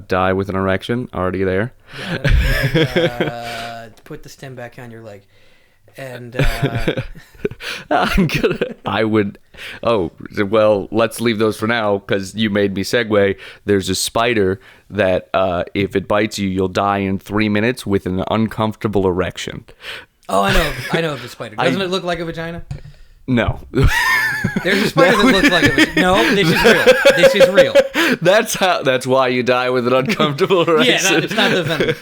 Die with an erection. Already there. Put the stem back on your leg. And I would. Oh, well, let's leave those for now because you made me segue. There's a spider that if it bites you, you'll die in 3 minutes with an uncomfortable erection. Oh, I know of the spider. Doesn't it look like a vagina? No. There's a spider that looks like a vagina. No, this is real. This is real. That's why you die with an uncomfortable erection. Yeah, it's not the venom.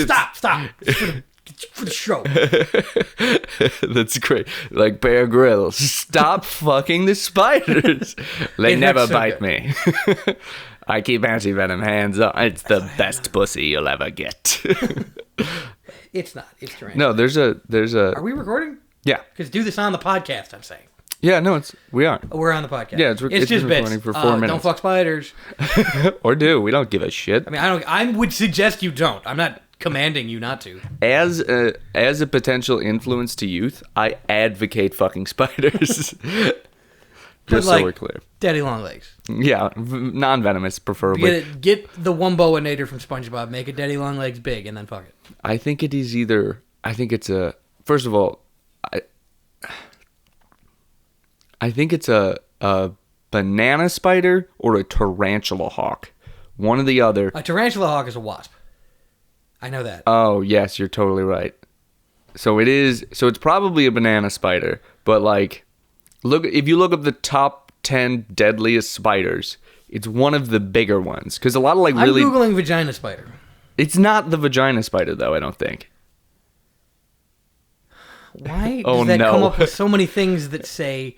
Stop. It's for the show. That's great. Like Bear Grylls. Stop fucking the spiders. They never bite me. I keep anti-venom hands on. It's the best pussy you'll ever get. It's not. It's strange. No, there's a. Are we recording? Yeah. Because do this on the podcast, I'm saying. Yeah, no, we are. We're on the podcast. Yeah, it's just recording for 4 minutes. Don't fuck spiders. Or do. We don't give a shit. I mean, I would suggest you don't. I'm not commanding you not to. As a potential influence to youth, I advocate fucking spiders. Just so we're clear. Daddy long legs. Yeah, non-venomous preferably. Get the Wumboinator from SpongeBob, make a daddy long legs big, and then fuck it. I think it is either. I think it's a. First of all, I think it's a banana spider or a tarantula hawk. One or the other. A tarantula hawk is a wasp. I know that. Oh, yes, you're totally right. So it is. So it's probably a banana spider, but like, if you look up the top 10 deadliest spiders, it's one of the bigger ones because a lot of really. I'm googling vagina spider. It's not the vagina spider though. I don't think. Why does that come up with so many things that say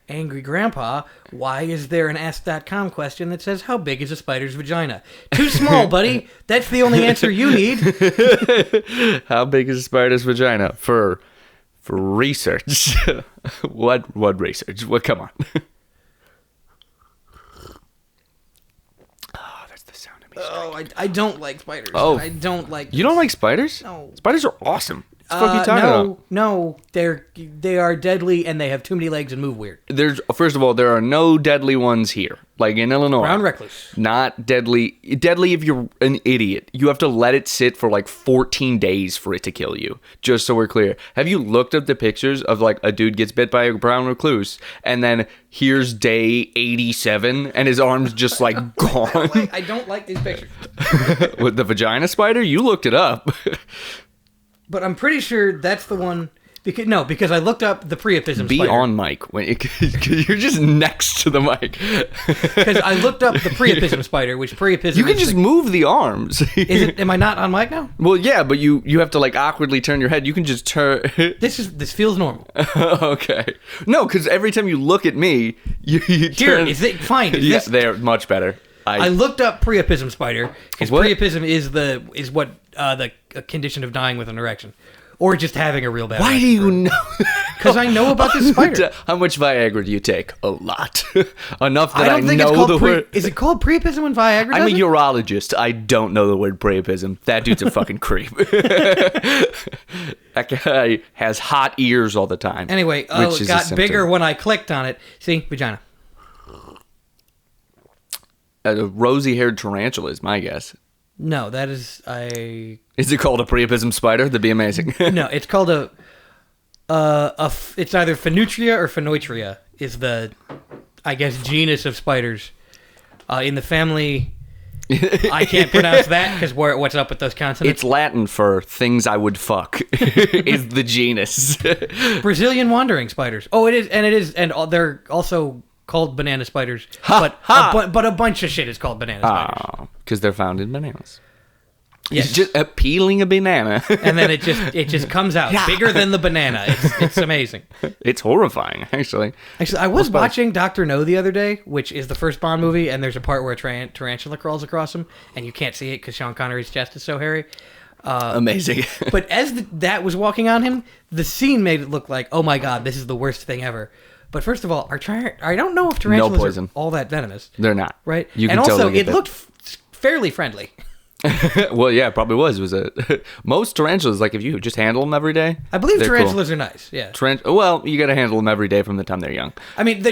Angry Grandpa? Why is there an Ask.com question that says, how big is a spider's vagina? Too small, buddy. That's the only answer you need. How big is a spider's vagina? For research. What research? Come on. Oh, that's the sound of me. Oh, I don't like spiders. Oh. I don't like... You don't like spiders? No. Spiders are awesome. What the fuck are you talking about? No, they are deadly and they have too many legs and move weird. First of all, there are no deadly ones here. Like in Illinois. Brown recluse. Not deadly. Deadly if you're an idiot. You have to let it sit for like 14 days for it to kill you. Just so we're clear. Have you looked up the pictures of like a dude gets bit by a brown recluse and then here's day 87 and his arm's just like gone? I don't like these pictures. With the vagina spider? You looked it up. But I'm pretty sure that's the one... Because I looked up the priapism spider. Be on mic. Because you're just next to the mic. Because I looked up the priapism spider, which priapism... You can just move the arms. Am I not on mic now? Well, yeah, but you have to like awkwardly turn your head. You can just turn... This feels normal. Okay. No, because every time you look at me, you turn... Is it fine? Yes, they're much better. I looked up priapism spider because priapism is the condition of dying with an erection, or just having a real bad. Why do you know? Because I know about this spider. How much Viagra do you take? A lot. Enough that I don't think know it's called the word. Is it called priapism when Viagra? I'm a urologist. I don't know the word priapism. That dude's a fucking creep. That guy has hot ears all the time. Anyway, it got bigger when I clicked on it. See, vagina. A rosy-haired tarantula is my guess. No, that is Is it called a priapism spider? That'd be amazing. No, it's called it's either Phaneutria or Phaneutria is the, I guess, genus of spiders. In the family, I can't pronounce that because what's up with those consonants? It's Latin for things I would fuck. Is the genus. Brazilian wandering spiders. Oh, it is, and they're also called banana spiders, but a bunch of shit is called banana spiders. Oh, because they're found in bananas. Yes. It's just peeling a banana. And then it just comes out bigger than the banana. It's amazing. It's horrifying, actually. I was watching Dr. No the other day, which is the first Bond movie, and there's a part where a tarantula crawls across him, and you can't see it because Sean Connery's chest is so hairy. Amazing. But as that was walking on him, the scene made it look like, oh my god, this is the worst thing ever. But first of all, I don't know if tarantulas are all that venomous. They're not. Right? You can and also, totally it looked fairly friendly. Well, yeah, it probably was. Most tarantulas, like if you just handle them every day. I believe tarantulas are nice, yeah. Well, you got to handle them every day from the time they're young. I mean,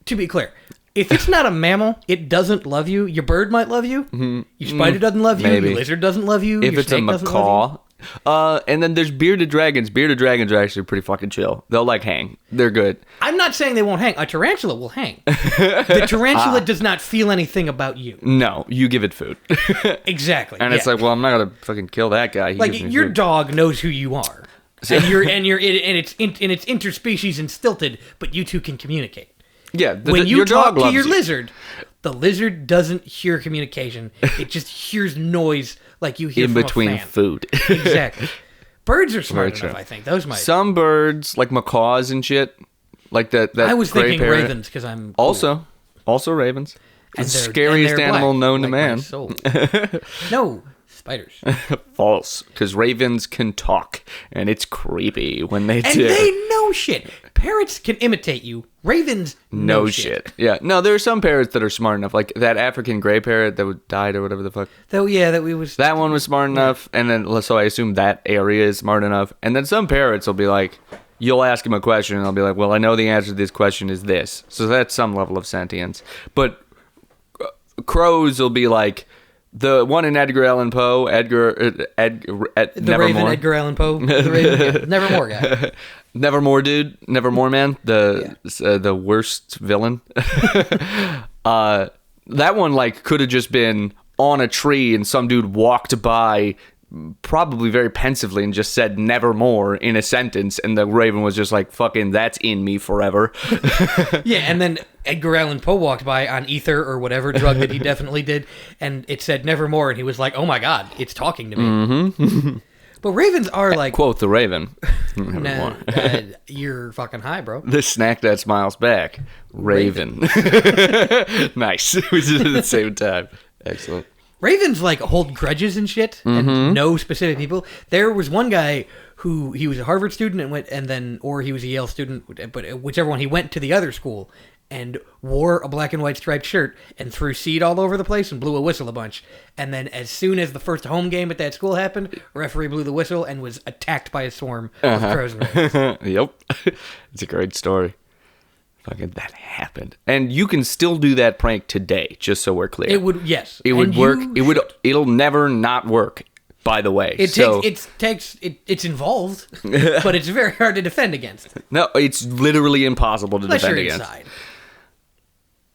to be clear, If it's not a mammal, it doesn't love you. Your bird might love you. Your spider doesn't love you. Maybe. Your lizard doesn't love you. If your it's a snake doesn't love you. macaw. And then there's bearded dragons. Bearded dragons are actually pretty fucking chill. They'll like hang. They're good. I'm not saying they won't hang. A tarantula will hang. The tarantula does not feel anything about you. No, you give it food. Exactly. And it's like, well, I'm not gonna fucking kill that guy. He like gives me your food. dog knows who you are, and it's interspecies and stilted, but you two can communicate. Yeah, When you your talk dog to loves your you. lizard, the lizard doesn't hear communication. It just hears noise like you hear in from between a fan. food. Exactly. Birds are smart Very enough, true. I think. Those might. Some birds, like macaws and shit, like that. I was gray thinking parrot. ravens because I'm cool. Also ravens. And The they're- scariest and they're animal black, known to like my man. soul. No, spiders. False, because ravens can talk, and it's creepy when they And do. they know shit. Parrots can imitate you. Ravens know No shit. Yeah. No, there are some parrots that are smart enough, like that African gray parrot that died or whatever the fuck. Though, yeah, that we was. That one was smart enough, and then so I assume that area is smart enough. And then some parrots will be like, you'll ask him a question, and they'll be like, well, I know the answer to this question is this. So that's some level of sentience. But crows will be like, the one in Edgar Allan Poe, The Raven, Nevermore. Edgar Allan Poe. The Raven, yeah, Nevermore guy. Nevermore, dude. Nevermore, man. The worst villain. That one like could have just been on a tree, and some dude walked by, probably very pensively, and just said "nevermore" in a sentence, and the raven was just like, "Fucking, that's in me forever." Yeah, and then Edgar Allan Poe walked by on ether or whatever drug that he definitely did, and it said "nevermore," and he was like, "Oh my god, it's talking to me." Mm-hmm. But ravens are like, Quote the raven. nah, you're fucking high, bro. The snack that smiles back. Raven. Nice. We did it at the same time. Excellent. Ravens like hold grudges and shit and know specific people. There was one guy who he was a Harvard student or he was a Yale student, but whichever one, he went to the other school and wore a black and white striped shirt and threw seed all over the place and blew a whistle a bunch. And then as soon as the first home game at that school happened, referee blew the whistle and was attacked by a swarm of crows and ravens. Yep. It's a great story. Fucking that happened. And you can still do that prank today, just so we're clear. It would, yes. It would And work. you It'll never not work, by the way. It's involved, but it's very hard to defend against. No, it's literally impossible to Unless defend you're against. inside.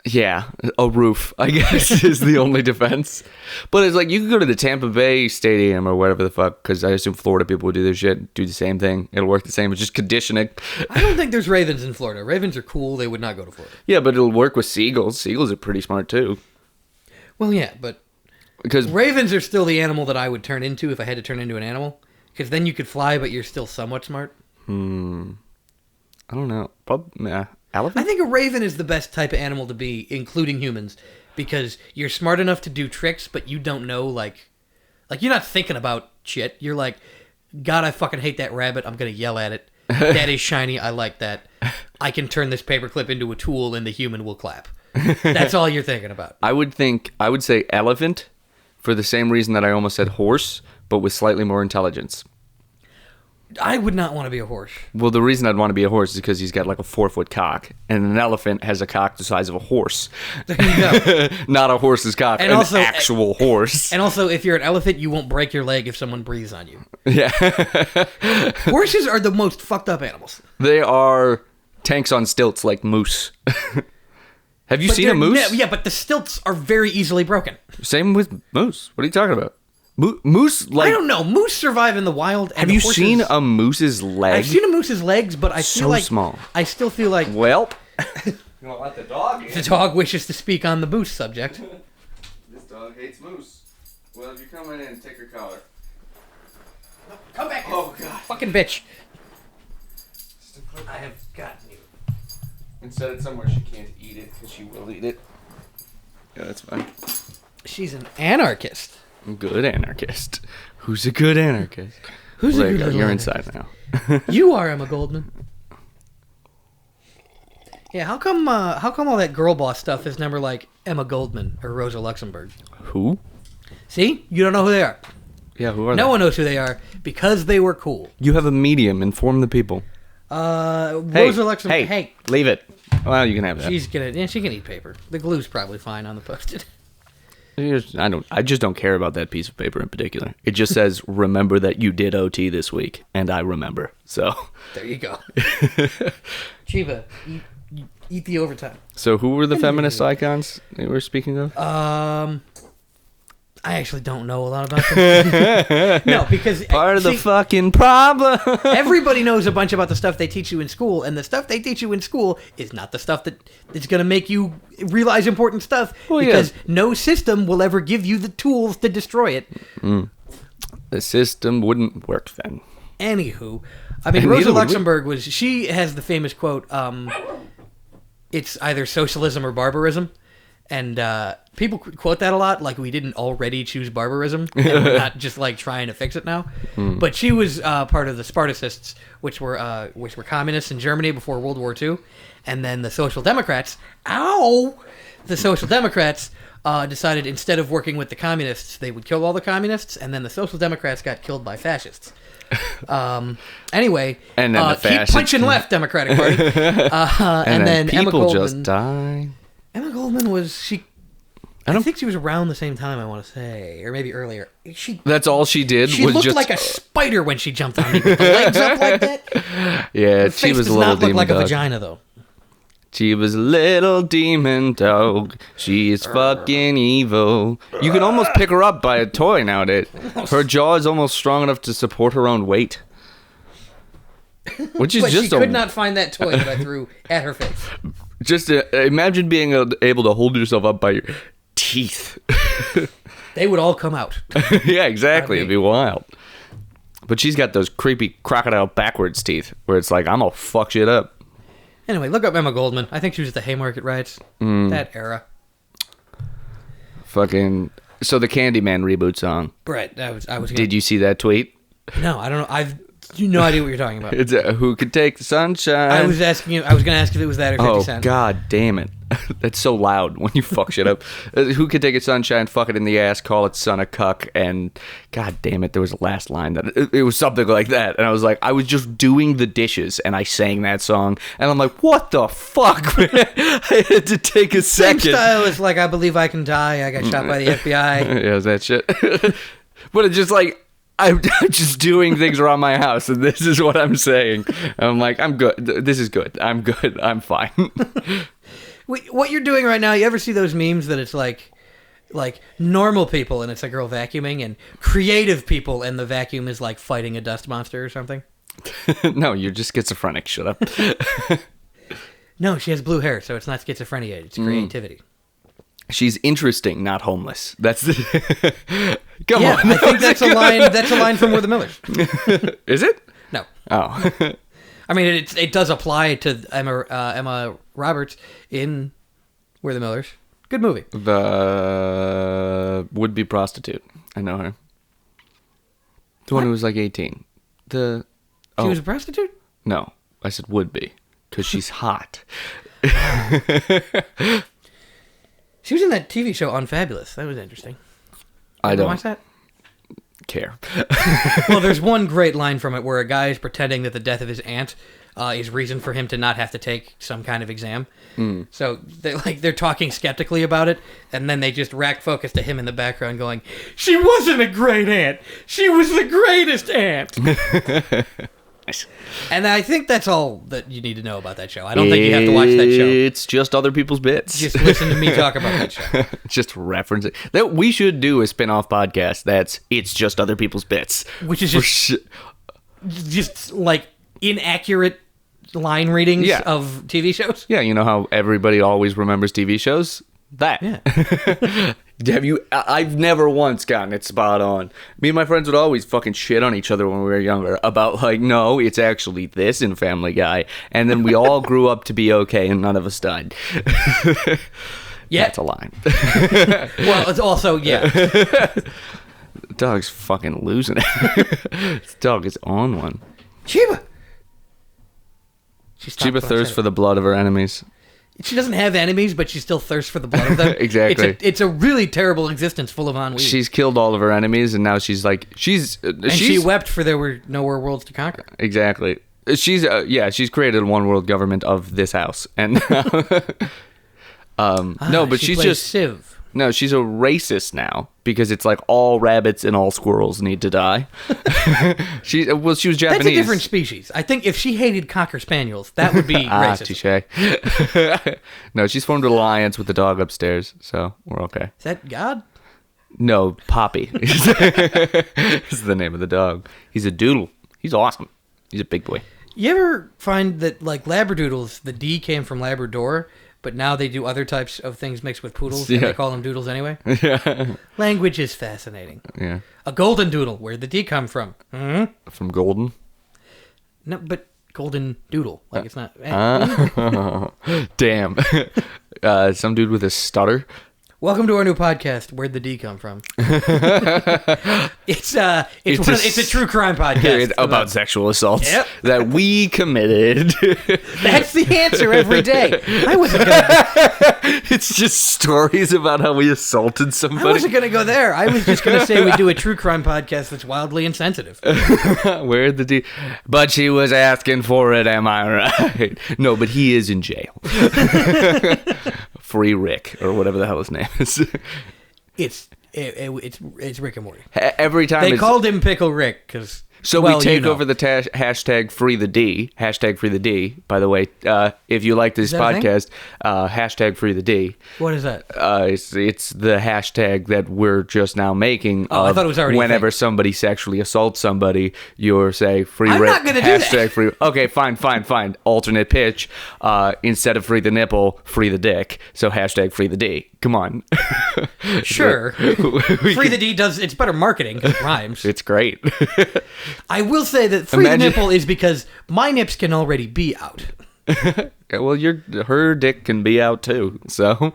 Yeah, a roof, I guess, is the only defense. But it's like, you could go to the Tampa Bay Stadium or whatever the fuck, because I assume Florida people would do their shit, do the same thing. It'll work the same. It's just conditioning. I don't think there's ravens in Florida. Ravens are cool. They would not go to Florida. Yeah, but it'll work with seagulls. Seagulls are pretty smart, too. Well, yeah, but Because ravens are still the animal that I would turn into if I had to turn into an animal. Because then you could fly, but you're still somewhat smart. I don't know. Elephant? I think a raven is the best type of animal to be, including humans, because you're smart enough to do tricks, but you don't know, like you're not thinking about shit. You're like, God, I fucking hate that rabbit. I'm going to yell at it. That is shiny. I like that. I can turn this paperclip into a tool and the human will clap. That's all you're thinking about. I would say elephant for the same reason that I almost said horse, but with slightly more intelligence. I would not want to be a horse. Well, the reason I'd want to be a horse is because he's got like a 4-foot cock, and an elephant has a cock the size of a horse. There you go. Not a horse's cock, And an also- actual horse. And also, if you're an elephant, you won't break your leg if someone breathes on you. Yeah. Horses are the most fucked up animals. They are tanks on stilts like moose. Have you seen a moose? Yeah, but the stilts are very easily broken. Same with moose. What are you talking about? Moose, like... I don't know. Moose survive in the wild. And Have the you horses, seen a moose's leg? I've seen a moose's legs, but I So feel like small. I still feel like Well... You don't let the dog in. the dog wishes to speak on the moose subject. This dog hates moose. Well, if you come in and take her collar. Come back here. Oh, God. Fucking bitch. I have gotten you. And set it somewhere she can't eat it, because she will eat it. Yeah, that's fine. She's an anarchist. Good anarchist. Who's a good anarchist? Who's There a you good go. little You're anarchist? inside now. You are Emma Goldman. Yeah, how come all that girl boss stuff is never like Emma Goldman or Rosa Luxemburg? Who? See? You don't know who they are. Yeah, who are they? No one knows who they are because they were cool. You have a medium. Inform the people. Rosa Luxemburg. Hey, leave it. Well, you can have that. She can eat paper. The glue's probably fine on the Post-it. I just don't care about that piece of paper in particular. It just says, remember that you did OT this week, and I remember. So there you go. Chiba, eat the overtime. So who were the feminist icons that we're speaking of? I actually don't know a lot about them. No, because part of the fucking problem. Everybody knows a bunch about the stuff they teach you in school, and the stuff they teach you in school is not the stuff that is going to make you realize important stuff. Because no system will ever give you the tools to destroy it. The system wouldn't work then. Anywho, I mean, Rosa Luxemburg she has the famous quote, it's either socialism or barbarism. And people quote that a lot, like we didn't already choose barbarism, and we're not just like trying to fix it now. But she was part of the Spartacists, which were communists in Germany before World War II, and then the Social Democrats. The Social Democrats decided instead of working with the communists, they would kill all the communists, and then the Social Democrats got killed by fascists. Anyway, and then keep punching left, Democratic Party, and then people Emma Goldman just die. Emma Goldman I think she was around the same time, I want to say, or maybe earlier. That's all she did. She looked like a spider when she jumped on me with the legs up like that. Yeah, she was a little demon dog. Does not look like a vagina, though. She was a little demon dog. She is fucking evil. You can almost pick her up by a toy nowadays. Her jaw is almost strong enough to support her own weight. Which is but just she could not find that toy that I threw at her face. Just imagine being able to hold yourself up by your teeth. They would all come out. Yeah, exactly. It'd be wild. But she's got those creepy crocodile backwards teeth where it's like, I'm going to fuck shit up. Anyway, look up Emma Goldman. I think she was at the Haymarket riots. That era. Fucking... So the Candyman reboot song. Brett, Did you see that tweet? No, I don't know. I've no idea what you're talking about. It's who could take the sunshine? I was asking you. I was going to ask if it was that or 50 Cent. Oh, God damn it. That's so loud when you fuck shit up. Who could take a sunshine, fuck it in the ass, call it son a cuck, and God damn it, there was a last line that it was something like that. And I was like, I was just doing the dishes and I sang that song. And I'm like, what the fuck, man? I had to take a second. Same style as like, I Believe I Can Die. I got shot by the FBI. Yeah, that shit. But it's just like, I'm just doing things around my house, and this is what I'm saying. I'm like, I'm good. This is good. I'm good. I'm fine. What you're doing right now, you ever see those memes that it's like normal people, and it's a girl vacuuming, and creative people, and the vacuum is like fighting a dust monster or something? No, you're just schizophrenic. Shut up. No, she has blue hair, so it's not schizophrenia. It's creativity. She's interesting, not homeless. That's the... Come on. I think that's a line. That's a line from We're the Millers. Is it? No. Oh. I mean, it does apply to Emma Roberts in We're the Millers. Good movie. The would-be prostitute. I know her. The one who was like 18. She was a prostitute? No, I said would-be because she's hot. She was in that TV show Unfabulous. That was interesting. I don't watch that? Care. Well, there's one great line from it where a guy is pretending that the death of his aunt is reason for him to not have to take some kind of exam. So they're talking skeptically about it, and then they just rack focus to him in the background going, "She wasn't a great aunt. She was the greatest aunt." Nice. And I think that's all that you need to know about that show. I don't think you have to watch that show. It's just other people's bits. Just listen to me talk about that show. Just reference it. That we should do a spin-off podcast that's It's Just Other People's Bits. Which is just like inaccurate line readings of TV shows. Yeah, you know how everybody always remembers TV shows? That. Yeah. I've never once gotten it spot on. Me and my friends would always fucking shit on each other when we were younger about like, no, it's actually this in Family Guy. And then we all grew up to be okay and none of us died. Yeah. That's a line. Well, it's also, yeah. The dog's fucking losing it. This dog is on one. Chiba! Chiba thirsts for the blood of her enemies. She doesn't have enemies, but she still thirsts for the blood of them. Exactly. It's a really terrible existence full of ennui. She's killed all of her enemies, and now she's like... she wept for there were no more worlds to conquer. Exactly. She's she's created a one world government of this house, and no, but she's just Civ. No, she's a racist now because it's like all rabbits and all squirrels need to die. She was Japanese. That's a different species. I think if she hated Cocker Spaniels, that would be racist. Touche. No, she's formed an alliance with the dog upstairs, so we're okay. Is that God? No, Poppy is the name of the dog. He's a doodle. He's awesome. He's a big boy. You ever find that, like, Labradoodles, the D came from Labrador, but now they do other types of things mixed with poodles, and they call them doodles anyway? Yeah. Language is fascinating. Yeah. A golden doodle, where'd the D come from? From golden? No, but golden doodle. Like, it's not... Damn. Some dude with a stutter. Welcome to our new podcast, Where'd the D Come From? It's a true crime podcast. About sexual assaults that we committed. That's the answer every day. I wasn't going to... It's just stories about how we assaulted somebody. I wasn't going to go there. I was just going to say we do a true crime podcast that's wildly insensitive. Where'd the D... But she was asking for it, am I right? No, but he is in jail. Free Rick, or whatever the hell his name is. It's Rick and Morty. Every time they called him Pickle Rick because... So we take over the hashtag free the D. Hashtag free the D. By the way, if you like this podcast, hashtag free the D. What is that? It's the hashtag that we're just now making. I thought it was already whenever somebody sexually assaults somebody, you're say free. I'm not gonna do that. Hashtag free. Okay, fine. Alternate pitch. Instead of free the nipple, free the dick. So hashtag free the D. Come on. Sure. Free the D does. It's better marketing because it rhymes. It's great. I will say that free the nipple is because my nips can already be out. Well, her dick can be out too. So,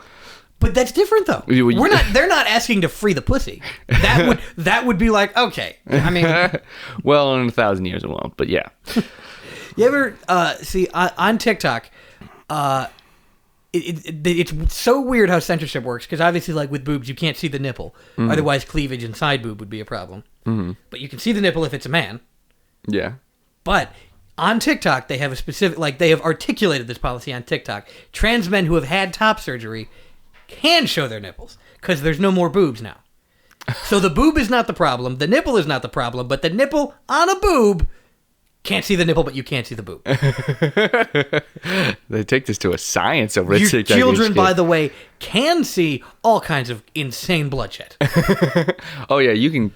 but that's different though. They're not asking to free the pussy. That would be like, okay. I mean, well, in 1,000 years it won't. But yeah. You ever see on TikTok? It's so weird how censorship works because obviously, like with boobs, you can't see the nipple. Mm-hmm. Otherwise, cleavage inside boob would be a problem. Mm-hmm. But you can see the nipple if it's a man. Yeah. But on TikTok, they have a specific, like they have articulated this policy on TikTok. Trans men who have had top surgery can show their nipples because there's no more boobs now. So the boob is not the problem. The nipple is not the problem. But the nipple on a boob... Can't see the nipple, but you can't see the boob. They take this to a science over it. Your children, by the way, can see all kinds of insane bloodshed. Oh yeah, you can.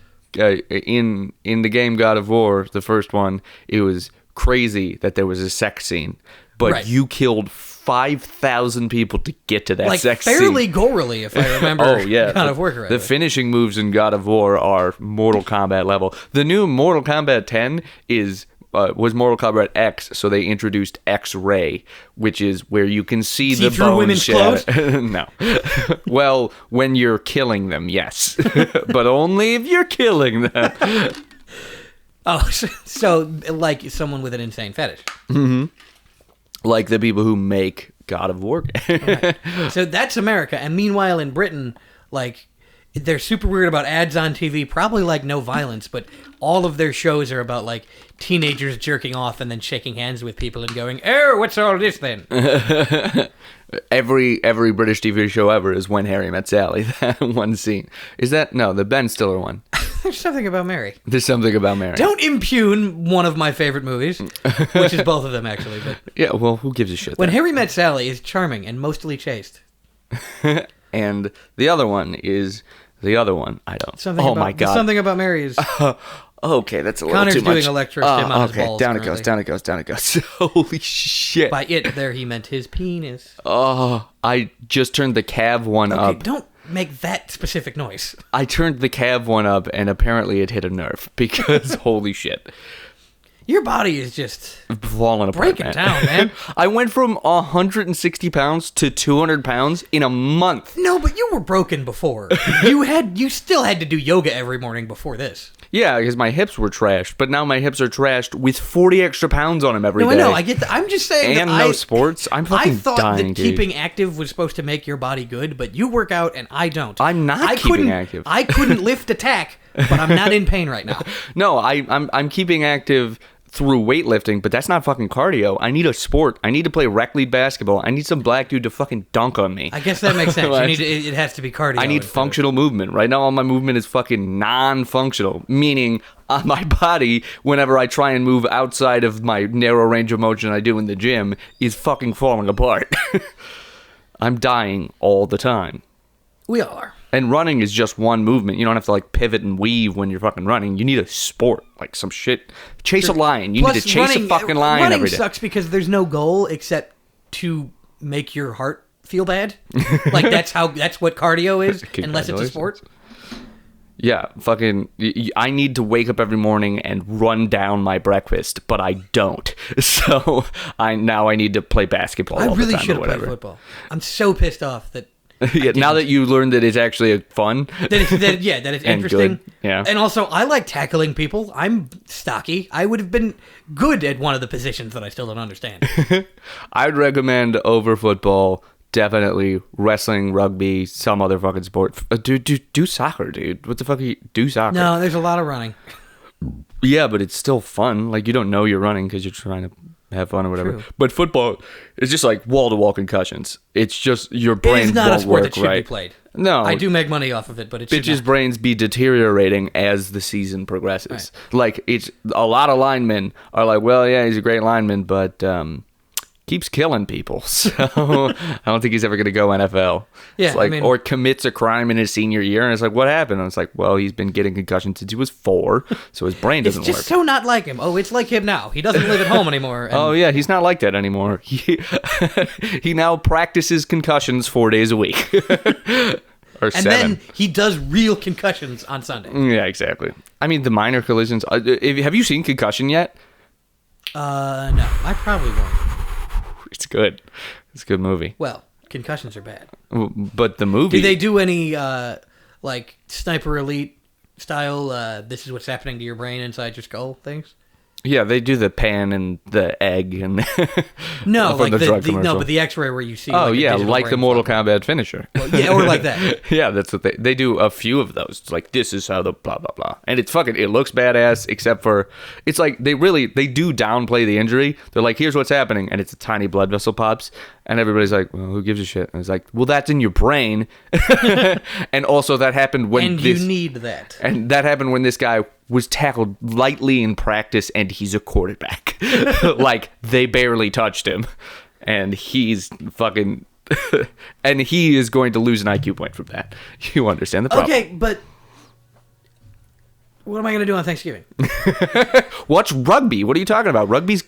In the game God of War, the first one, it was crazy that there was a sex scene, but you killed 5,000 people to get to that sex scene. Fairly gorily, if I remember. Oh yeah, God of War correctly. The finishing moves in God of War are Mortal Kombat level. The new Mortal Kombat 10 was Mortal Kombat X, so they introduced X-Ray, which is where you can see the bone women's clothes? No. Well, when you're killing them, yes. But only if you're killing them. Oh, so like someone with an insane fetish. Mm-hmm. Like the people who make God of War games. Right. So that's America, and meanwhile in Britain, like... They're super weird about ads on TV, probably like no violence, but all of their shows are about like teenagers jerking off and then shaking hands with people and going, "Oh, what's all this then?" Every British TV show ever is When Harry Met Sally. That one scene. Is that no, the Ben Stiller one? There's something about Mary. There's something about Mary. Don't impugn one of my favorite movies, which is both of them actually. But yeah, well, who gives a shit? When Harry Met Sally is charming and mostly chaste. And the other one, I don't. My God. Something about Mary is... Okay, that's a little Connor's too much. doing electric stim on his balls. Down it goes. Holy shit. By it, there he meant his penis. Oh, I just turned the Cav one up. Don't make that specific noise. I turned the Cav one up, and apparently it hit a nerve, because holy shit. Your body is just falling apart, breaking down, man. I went from 160 pounds to 200 pounds in a month. No, but you were broken before. You still had to do yoga every morning before this. Yeah, because my hips were trashed, but now my hips are trashed with 40 extra pounds on them every day. I know. I get that. I'm just saying. And no sports. I'm fucking dying, I thought that dude. Keeping active was supposed to make your body good, but you work out and I don't. I'm not keeping active. I couldn't lift a tack, but I'm not in pain right now. No, I'm keeping active through weightlifting, but that's not fucking cardio. I need a sport. I need to play rec league basketball. I need some black dude to fucking dunk on me. I guess that makes sense. It has to be cardio. I need functional movement. Right now, all my movement is fucking non-functional, meaning on my body, whenever I try and move outside of my narrow range of motion I do in the gym, is fucking falling apart. I'm dying all the time. We all are. And running is just one movement. You don't have to like pivot and weave when you're fucking running. You need a sport, like some shit. Chase a lion. You need to chase a fucking lion every day. Running sucks because there's no goal except to make your heart feel bad. Like that's what cardio is, unless it's a sport. Yeah, fucking. I need to wake up every morning and run down my breakfast, but I don't. So I need to play basketball. I all really the time should have played football. I'm so pissed off that. Yeah, now that you learned that it's actually fun. that it's interesting. Good. Yeah. And also, I like tackling people. I'm stocky. I would have been good at one of the positions that I still don't understand. I'd recommend over football, definitely wrestling, rugby, some other fucking sport. Do soccer, dude. What the fuck do soccer? No, there's a lot of running. Yeah, but it's still fun. Like, you don't know you're running because you're trying to have fun or whatever. True. But football is just like wall-to-wall concussions. It's just your brain won't work right. It's not a sport that should be played. No. I do make money off of it, but it bitches' brains be deteriorating as the season progresses. Right. Like, it's a lot of linemen are like, well, yeah, he's a great lineman, but keeps killing people. So I don't think he's ever going to go NFL. Yeah, it's like, or commits a crime in his senior year, and it's like, what happened? And it's like, well, he's been getting concussions since he was 4, so his brain doesn't work. It's just so not like him. Oh, it's like him now. He doesn't live at home anymore. Oh, yeah, he's not like that anymore. He now practices concussions 4 days a week. Or 7. Then he does real concussions on Sunday. Yeah, exactly. I mean, the minor collisions. Have you seen Concussion yet? No, I probably won't. It's good. It's a good movie. Well, concussions are bad. But the movie... Do they do any, like, Sniper Elite style, this is what's happening to your brain inside your skull things? Yeah, they do the pan and the egg and no, like but the X-ray where you see. Oh yeah, like the Mortal Kombat finisher. Well, yeah, or like that. Yeah, that's what they do. A few of those. It's like, this is how the blah blah blah, and it's fucking. It looks badass, except for it's like they do downplay the injury. They're like, here's what's happening, and it's a tiny blood vessel pops, and everybody's like, well, who gives a shit? And it's like, well, that's in your brain, and also that happened when you need that, and that happened when this guy was tackled lightly in practice, and he's a quarterback. Like, they barely touched him, and he's fucking... and he is going to lose an IQ point from that. You understand the problem. Okay, but what am I going to do on Thanksgiving? Watch rugby. What are you talking about? Rugby's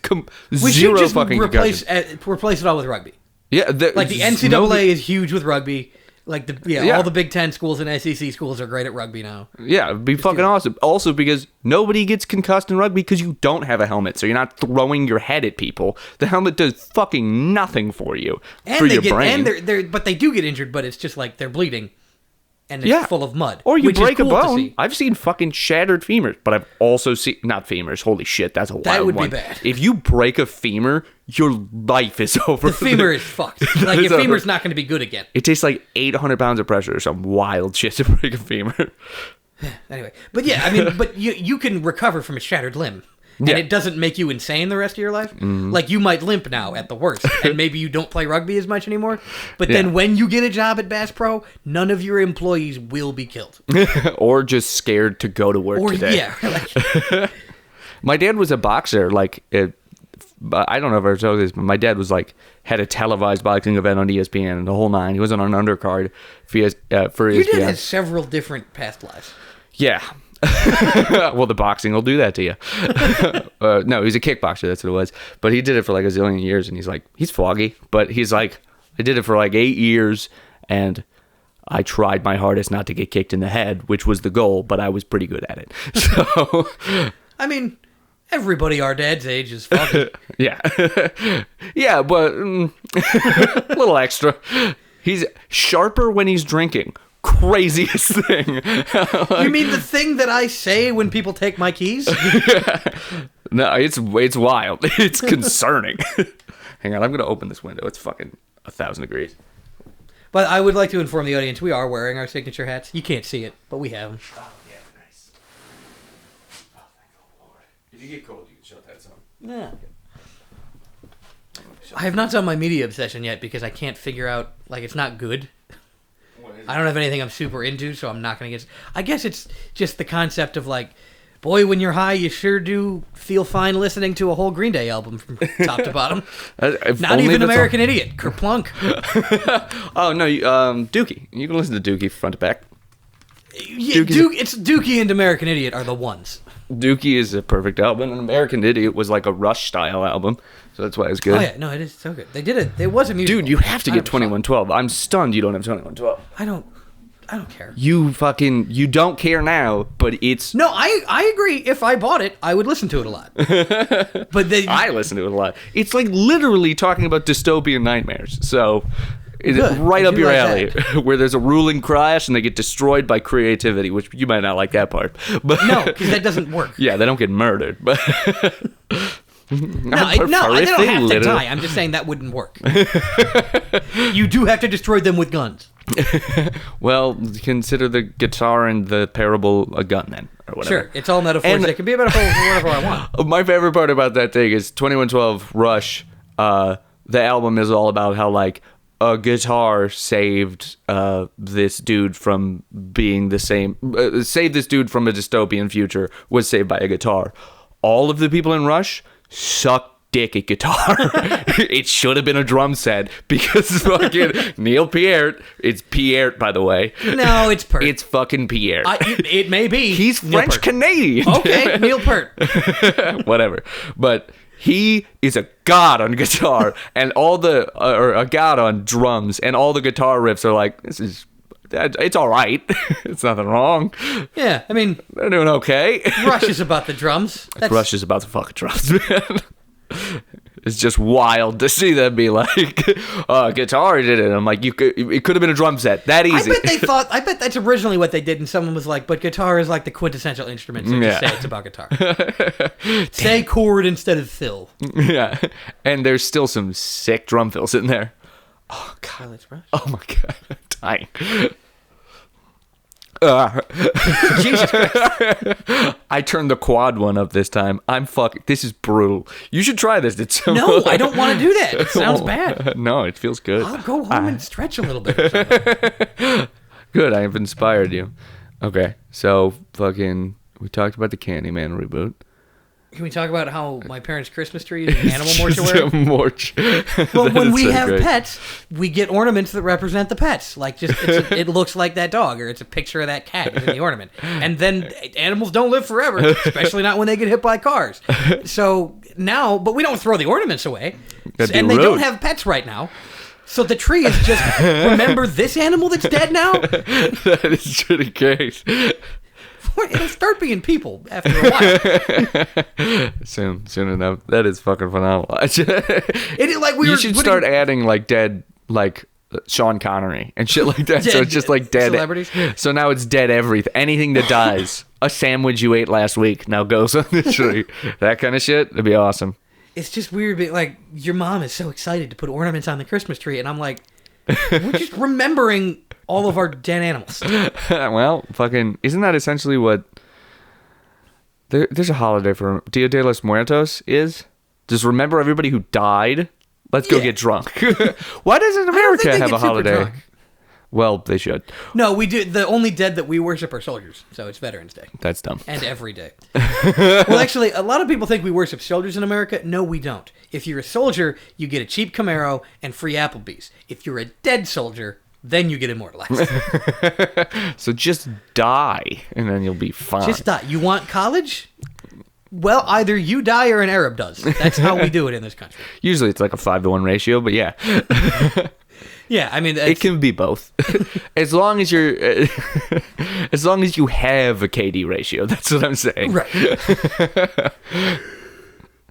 we zero should just fucking replace it all with rugby. Yeah, like the NCAA is huge with rugby. Like all the Big Ten schools and SEC schools are great at rugby now. Yeah, it'd be fucking awesome. Also, because nobody gets concussed in rugby because you don't have a helmet, so you're not throwing your head at people. The helmet does fucking nothing for you, for your brain. And but they do get injured, but it's just like they're bleeding. And it's full of mud. Or you break a bone. I've seen fucking shattered femurs, but I've also seen... Not femurs. Holy shit, that's a wild one. That would be bad. If you break a femur, your life is over. The femur is fucked. Like, your femur's not going to be good again. It takes like 800 pounds of pressure or some wild shit to break a femur. Anyway. But yeah, I mean, but you can recover from a shattered limb. And it doesn't make you insane the rest of your life. Mm-hmm. Like, you might limp now at the worst, and maybe you don't play rugby as much anymore. But then when you get a job at Bass Pro, none of your employees will be killed. Or just scared to go to work today. Yeah. My dad was a boxer. Like, I don't know if I told this, but my dad was like, had a televised boxing event on ESPN and the whole nine. He was on an undercard for ESPN. Your dad has several different past lives. Yeah. Well, the boxing will do that to you. No, he's a kickboxer. That's what it was. But he did it for like a zillion years, and he's foggy. But he's like, I did it for like 8 years, and I tried my hardest not to get kicked in the head, which was the goal. But I was pretty good at it. So, I mean, everybody our dad's age is foggy. Yeah, yeah, but a little extra. He's sharper when he's drinking. Craziest thing. You mean the thing that I say when people take my keys? No, it's wild. It's concerning. Hang on, I'm going to open this window. It's fucking 1,000 degrees. But I would like to inform the audience we are wearing our signature hats. You can't see it, but we have them. Oh, yeah, nice. Oh, thank the Lord. If you get cold, you can shut that some. Yeah. I have not done my media obsession yet because I can't figure out, like, it's not good. I don't have anything I'm super into, so I'm not going to get... I guess it's just the concept of, like, boy, when you're high, you sure do feel fine listening to a whole Green Day album from top to bottom. Not even American Idiot. Kerplunk. Oh, no, Dookie. You can listen to Dookie front to back. Yeah, it's Dookie and American Idiot are the ones. Dookie is a perfect album, and American Idiot was like a Rush-style album, so that's why it's good. Oh, yeah, no, it is so good. They did it. It was a musical. Dude, you have to get 2112. I'm stunned you don't have 2112. I don't care. You don't care now, but it's... No, I agree. If I bought it, I would listen to it a lot. But I listen to it a lot. It's like literally talking about dystopian nightmares, so... It's right up your alley, where there's a ruling crash and they get destroyed by creativity, which you might not like that part. But no, because that doesn't work. Yeah, they don't get murdered. But no, they don't have to die. I'm just saying that wouldn't work. You do have to destroy them with guns. Well, consider the guitar and the parable a gun then, or whatever. Sure, it's all metaphors. It can be a metaphor for whatever I want. My favorite part about that thing is 2112 Rush. The album is all about how, like, a guitar saved this dude from being the same. Saved this dude from a dystopian future was saved by a guitar. All of the people in Rush suck dick at guitar. It should have been a drum set because fucking Neil Peart. It's Peart, by the way. No, it's Peart. It's fucking Peart. It may be. He's French Canadian. Okay, Neil Peart. Whatever, but. He is a god on guitar, and or a god on drums, and all the guitar riffs are like, it's all right. It's nothing wrong. Yeah, I mean, they're doing okay. Rush is about the drums. Rush is about the fucking drums, man. It's just wild to see them be like, guitar did it. I'm like, it could have been a drum set. That easy. I bet that's originally what they did, and someone was like, but guitar is like the quintessential instrument, so just say it's about guitar. Say chord instead of fill. Yeah, and there's still some sick drum fills in there. Oh, God. Let's Rush. Oh, my God. I'm dying. Jesus Christ. I turned the quad one up this time. This is brutal. You should try this. No, I don't want to do that. It sounds bad. No, it feels good. I'll go home and stretch a little bit or something. Good, I have inspired you. Okay, so we talked about the Candyman reboot. Can we talk about how my parents' Christmas tree is an animal mortuary? Well, when we have pets, we get ornaments that represent the pets. Like, it looks like that dog, or it's a picture of that cat in the ornament. And then animals don't live forever, especially not when they get hit by cars. So now, but we don't throw the ornaments away. And they don't have pets right now. So the tree is just, remember this animal that's dead now? That is pretty great. It'll start being people after a while. Soon enough. That is fucking phenomenal. You should start adding like dead, like Sean Connery and shit like that. So it's just like dead celebrities. So now it's dead everything. Anything that dies. A sandwich you ate last week now goes on the tree. That kind of shit. It'd be awesome. It's just weird. But like, your mom is so excited to put ornaments on the Christmas tree, and I'm like, we're just remembering all of our dead animals. Well, fucking, isn't that essentially what... There's a holiday for Dia de los Muertos is? Just remember everybody who died? Let's go get drunk. Why doesn't America have a holiday? Well, they should. No, we do. The only dead that we worship are soldiers, so it's Veterans Day. That's dumb. And every day. Well, actually, a lot of people think we worship soldiers in America. No, we don't. If you're a soldier, you get a cheap Camaro and free Applebee's. If you're a dead soldier, then you get immortalized. So just die, and then you'll be fine. Just die. You want college? Well, either you die or an Arab does. That's how we do it in this country. Usually it's like a 5-to-1 ratio, but yeah. Yeah, I mean... It can be both. As long as you have a KD ratio, that's what I'm saying. Right.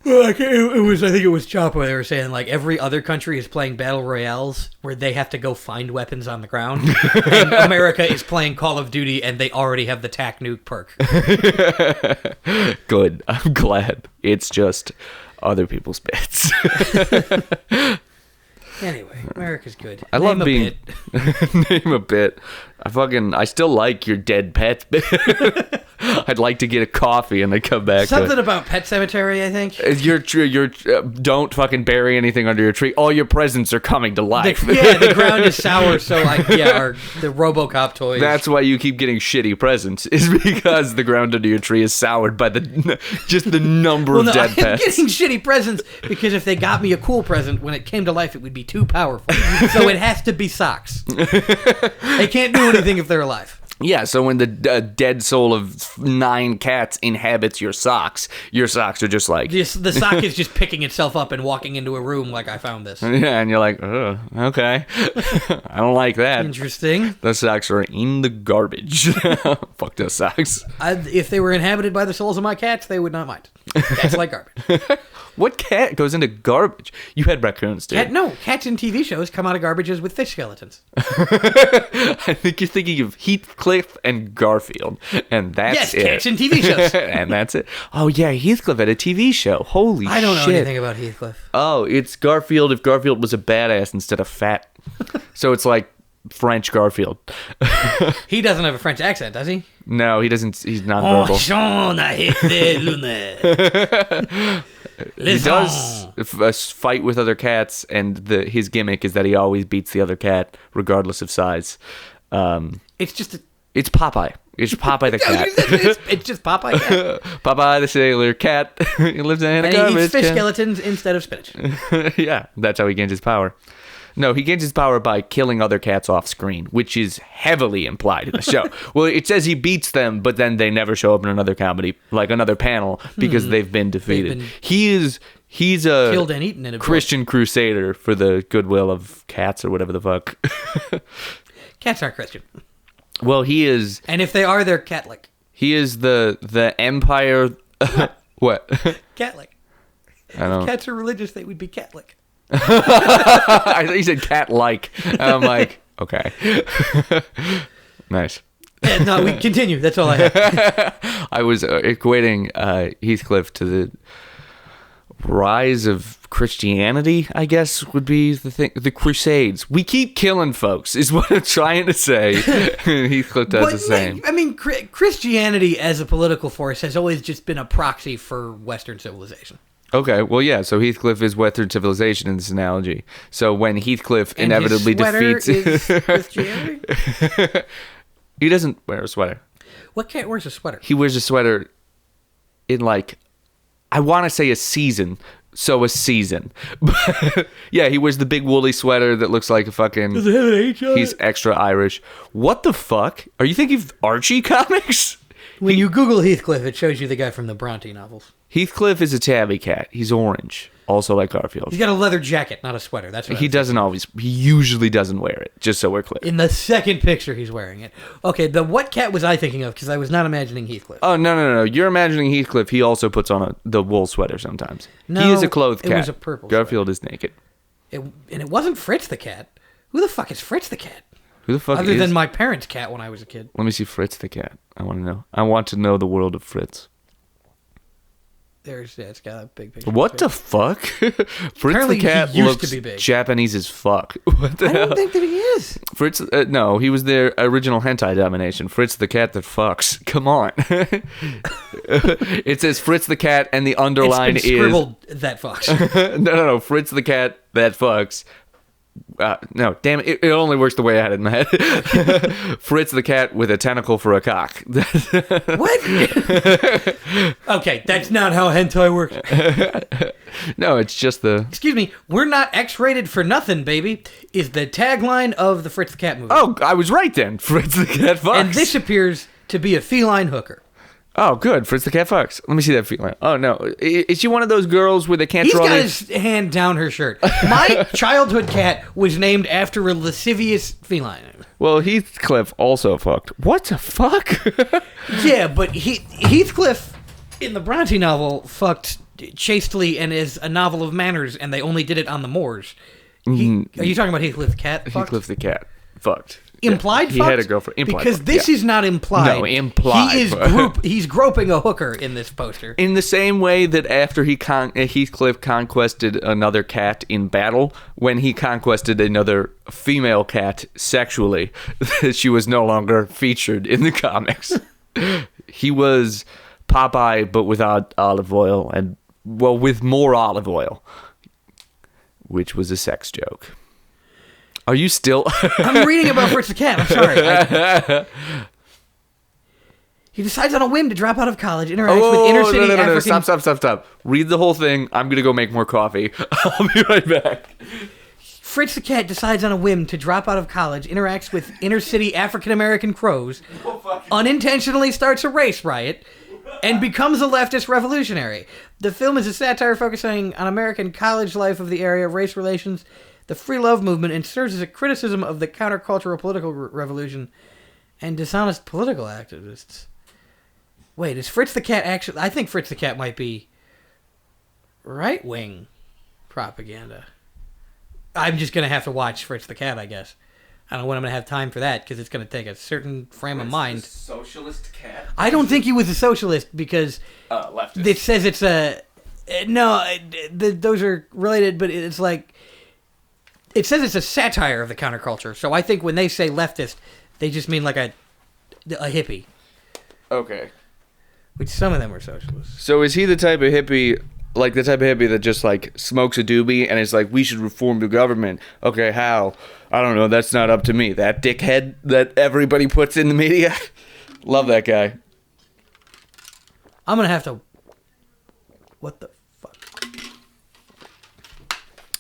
Well, I think it was Chapo. They were saying, like, every other country is playing Battle Royales where they have to go find weapons on the ground. And America is playing Call of Duty and they already have the TAC nuke perk. Good. I'm glad. It's just other people's bits. Anyway, America's good. I love being... Name a bit. I still like your dead pets bit. I I'd like to get a coffee, and they come back. Something about Pet Cemetery, I think. Don't fucking bury anything under your tree. All your presents are coming to life. The ground is sour, so the RoboCop toys. That's why you keep getting shitty presents, is because the ground under your tree is soured by just the number of dead pets. I'm getting shitty presents because if they got me a cool present, when it came to life, it would be too powerful. So it has to be socks. They can't do anything if they're alive. Yeah, so when the dead soul of 9 cats inhabits your socks are just like... The sock is just picking itself up and walking into a room like, I found this. Yeah, and you're like, oh, okay. I don't like that. Interesting. Those socks are in the garbage. Fuck those socks. If they were inhabited by the souls of my cats, they would not mind. Cats like garbage. What cat goes into garbage? You had raccoons, dude. Cats in TV shows come out of garbages with fish skeletons. I think you're thinking of Heathcliff and Garfield, and that's it. Yes, cats in TV shows. And that's it. Oh, yeah, Heathcliff had a TV show. Holy shit. I don't know anything about Heathcliff. Oh, it's Garfield if Garfield was a badass instead of fat. So it's like French Garfield. He doesn't have a French accent, does he? No, he doesn't. He's not verbal. He does fight with other cats, and his gimmick is that he always beats the other cat, regardless of size. It's Popeye. It's Popeye the cat. It's just Popeye cat. Popeye the sailor cat. He lives in a garbage he eats fish can. skeletons instead of spinach. Yeah, that's how he gains his power. No, he gains his power by killing other cats off screen, which is heavily implied in the show. Well, it says he beats them, but then they never show up in another comedy, like another panel, because they've been defeated. He's a killed and eaten in a Christian crusader for the goodwill of cats or whatever the fuck. Cats aren't Christian. Well, he is. And if they are, they're Catholic. He is the empire. What? Catholic. I don't know. If cats are religious, they would be Catholic. I thought you said cat-like. And I'm like, okay. Nice. Yeah, no, we continue. That's all I have. I was equating Heathcliff to the rise of Christianity, I guess, would be the thing. The Crusades. We keep killing folks, is what I'm trying to say. Heathcliff does the same. I mean, Christianity as a political force has always just been a proxy for Western civilization. Okay, well, yeah, so Heathcliff is Western civilization in this analogy. So when Heathcliff inevitably defeats... Is Christianity? He doesn't wear a sweater. What cat wears a sweater? He wears a sweater in, like, I want to say a season. So a season. But yeah, he wears the big woolly sweater that looks like a fucking... Does it have an H on He's it? extra Irish. What the fuck? Are you thinking of Archie comics? When you Google Heathcliff, it shows you the guy from the Bronte novels. Heathcliff is a tabby cat. He's orange. Also like Garfield. He's got a leather jacket, not a sweater. That's what He usually doesn't wear it, just so we're clear. In the second picture, he's wearing it. Okay, what cat was I thinking of? Because I was not imagining Heathcliff. Oh, no. You're imagining Heathcliff. He also puts on the wool sweater sometimes. No, he is a clothed cat. It was a purple Garfield is naked. And it wasn't Fritz the cat. Who the fuck is Fritz the cat? Who the fuck Other than my parents' cat when I was a kid. Let me see Fritz the cat. I want to know. I want to know the world of Fritz. It's got a big picture. What the fuck? Fritz Apparently the cat he used looks to be big. Japanese as fuck. What the hell? I don't think that he is. Fritz, no, he was their original hentai domination. Fritz the cat that fucks. Come on. It says Fritz the cat, and the underline It's been scribbled that fucks. No. Fritz the cat that fucks. No, damn it. It only works the way I had it in my head. Fritz the cat with a tentacle for a cock. What? Okay, that's not how hentai works. No, it's just the... Excuse me, we're not X-rated for nothing, baby, is the tagline of the Fritz the Cat movie. Oh, I was right then. Fritz the cat fucks. And this appears to be a feline hooker. Oh, good. Fritz the cat fucks. Let me see that feline. Oh, no. Is she one of those girls where they can't He's draw... got his hand down her shirt. My childhood cat was named after a lascivious feline. Well, Heathcliff also fucked. What the fuck? Yeah, but Heathcliff in the Bronte novel fucked chastely and is a novel of manners, and they only did it on the moors. Are you talking about Heathcliff the cat? Fucked? Heathcliff the cat fucked. Implied He fucked? had a girlfriend. Implied because fucked, this yeah. is not implied. No, implied. He's groping a hooker in this poster. In the same way that after Heathcliff conquested another cat in battle, when he conquested another female cat sexually, she was no longer featured in the comics. He was Popeye, but without olive oil, and well, with more olive oil, which was a sex joke. Are you still? I'm reading about Fritz the Cat. I'm sorry. He decides on a whim to drop out of college, interacts with inner city African... Stop. Read the whole thing. I'm going to go make more coffee. I'll be right back. Fritz the Cat decides on a whim to drop out of college, interacts with inner city African-American crows, unintentionally starts a race riot, and becomes a leftist revolutionary. The film is a satire focusing on American college life of the area, race relations, the free love movement, and serves as a criticism of the countercultural political revolution and dishonest political activists. Wait, is Fritz the Cat actually... I think Fritz the Cat might be right-wing propaganda. I'm just going to have to watch Fritz the Cat, I guess. I don't know when I'm going to have time for that, because it's going to take a certain frame of mind. The socialist cat? I don't think he was a socialist, because leftist. It says it's a... No, those are related, but it's like... It says it's a satire of the counterculture, so I think when they say leftist, they just mean like a hippie. Okay. Which some of them are socialists. So is he the type of hippie, like the type of hippie that just like smokes a doobie and is like, we should reform the government? Okay, how? I don't know. That's not up to me. That dickhead that everybody puts in the media. Love that guy. I'm going to have to... What the fuck?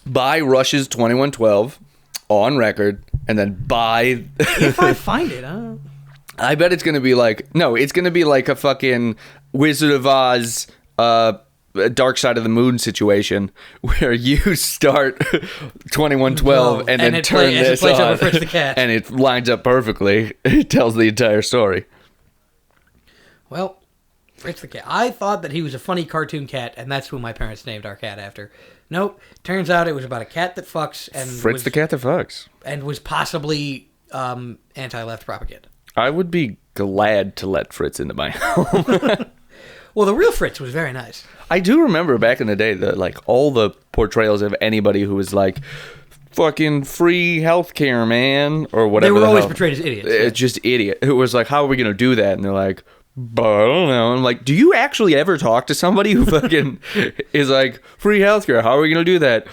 Buy Rush's 2112 on record and then buy... If I find it, I bet it's going to be like... No, it's going to be like a fucking Wizard of Oz... Dark Side of the Moon situation where you start 2112 and then turn this on Fritz the Cat. And it lines up perfectly. It tells the entire story. Well, Fritz the Cat. I thought that he was a funny cartoon cat, and that's who my parents named our cat after. Nope. Turns out it was about a cat that fucks and Fritz the Cat that fucks. And was possibly anti-left propaganda. I would be glad to let Fritz into my home. Well, the real Fritz was very nice. I do remember back in the day that like all the portrayals of anybody who was like fucking free healthcare, man, or whatever. They were always portrayed as idiots. It's just idiot. It was like, how are we gonna do that? And they're like, but I don't know. I'm like, do you actually ever talk to somebody who fucking is like free healthcare? How are we gonna do that?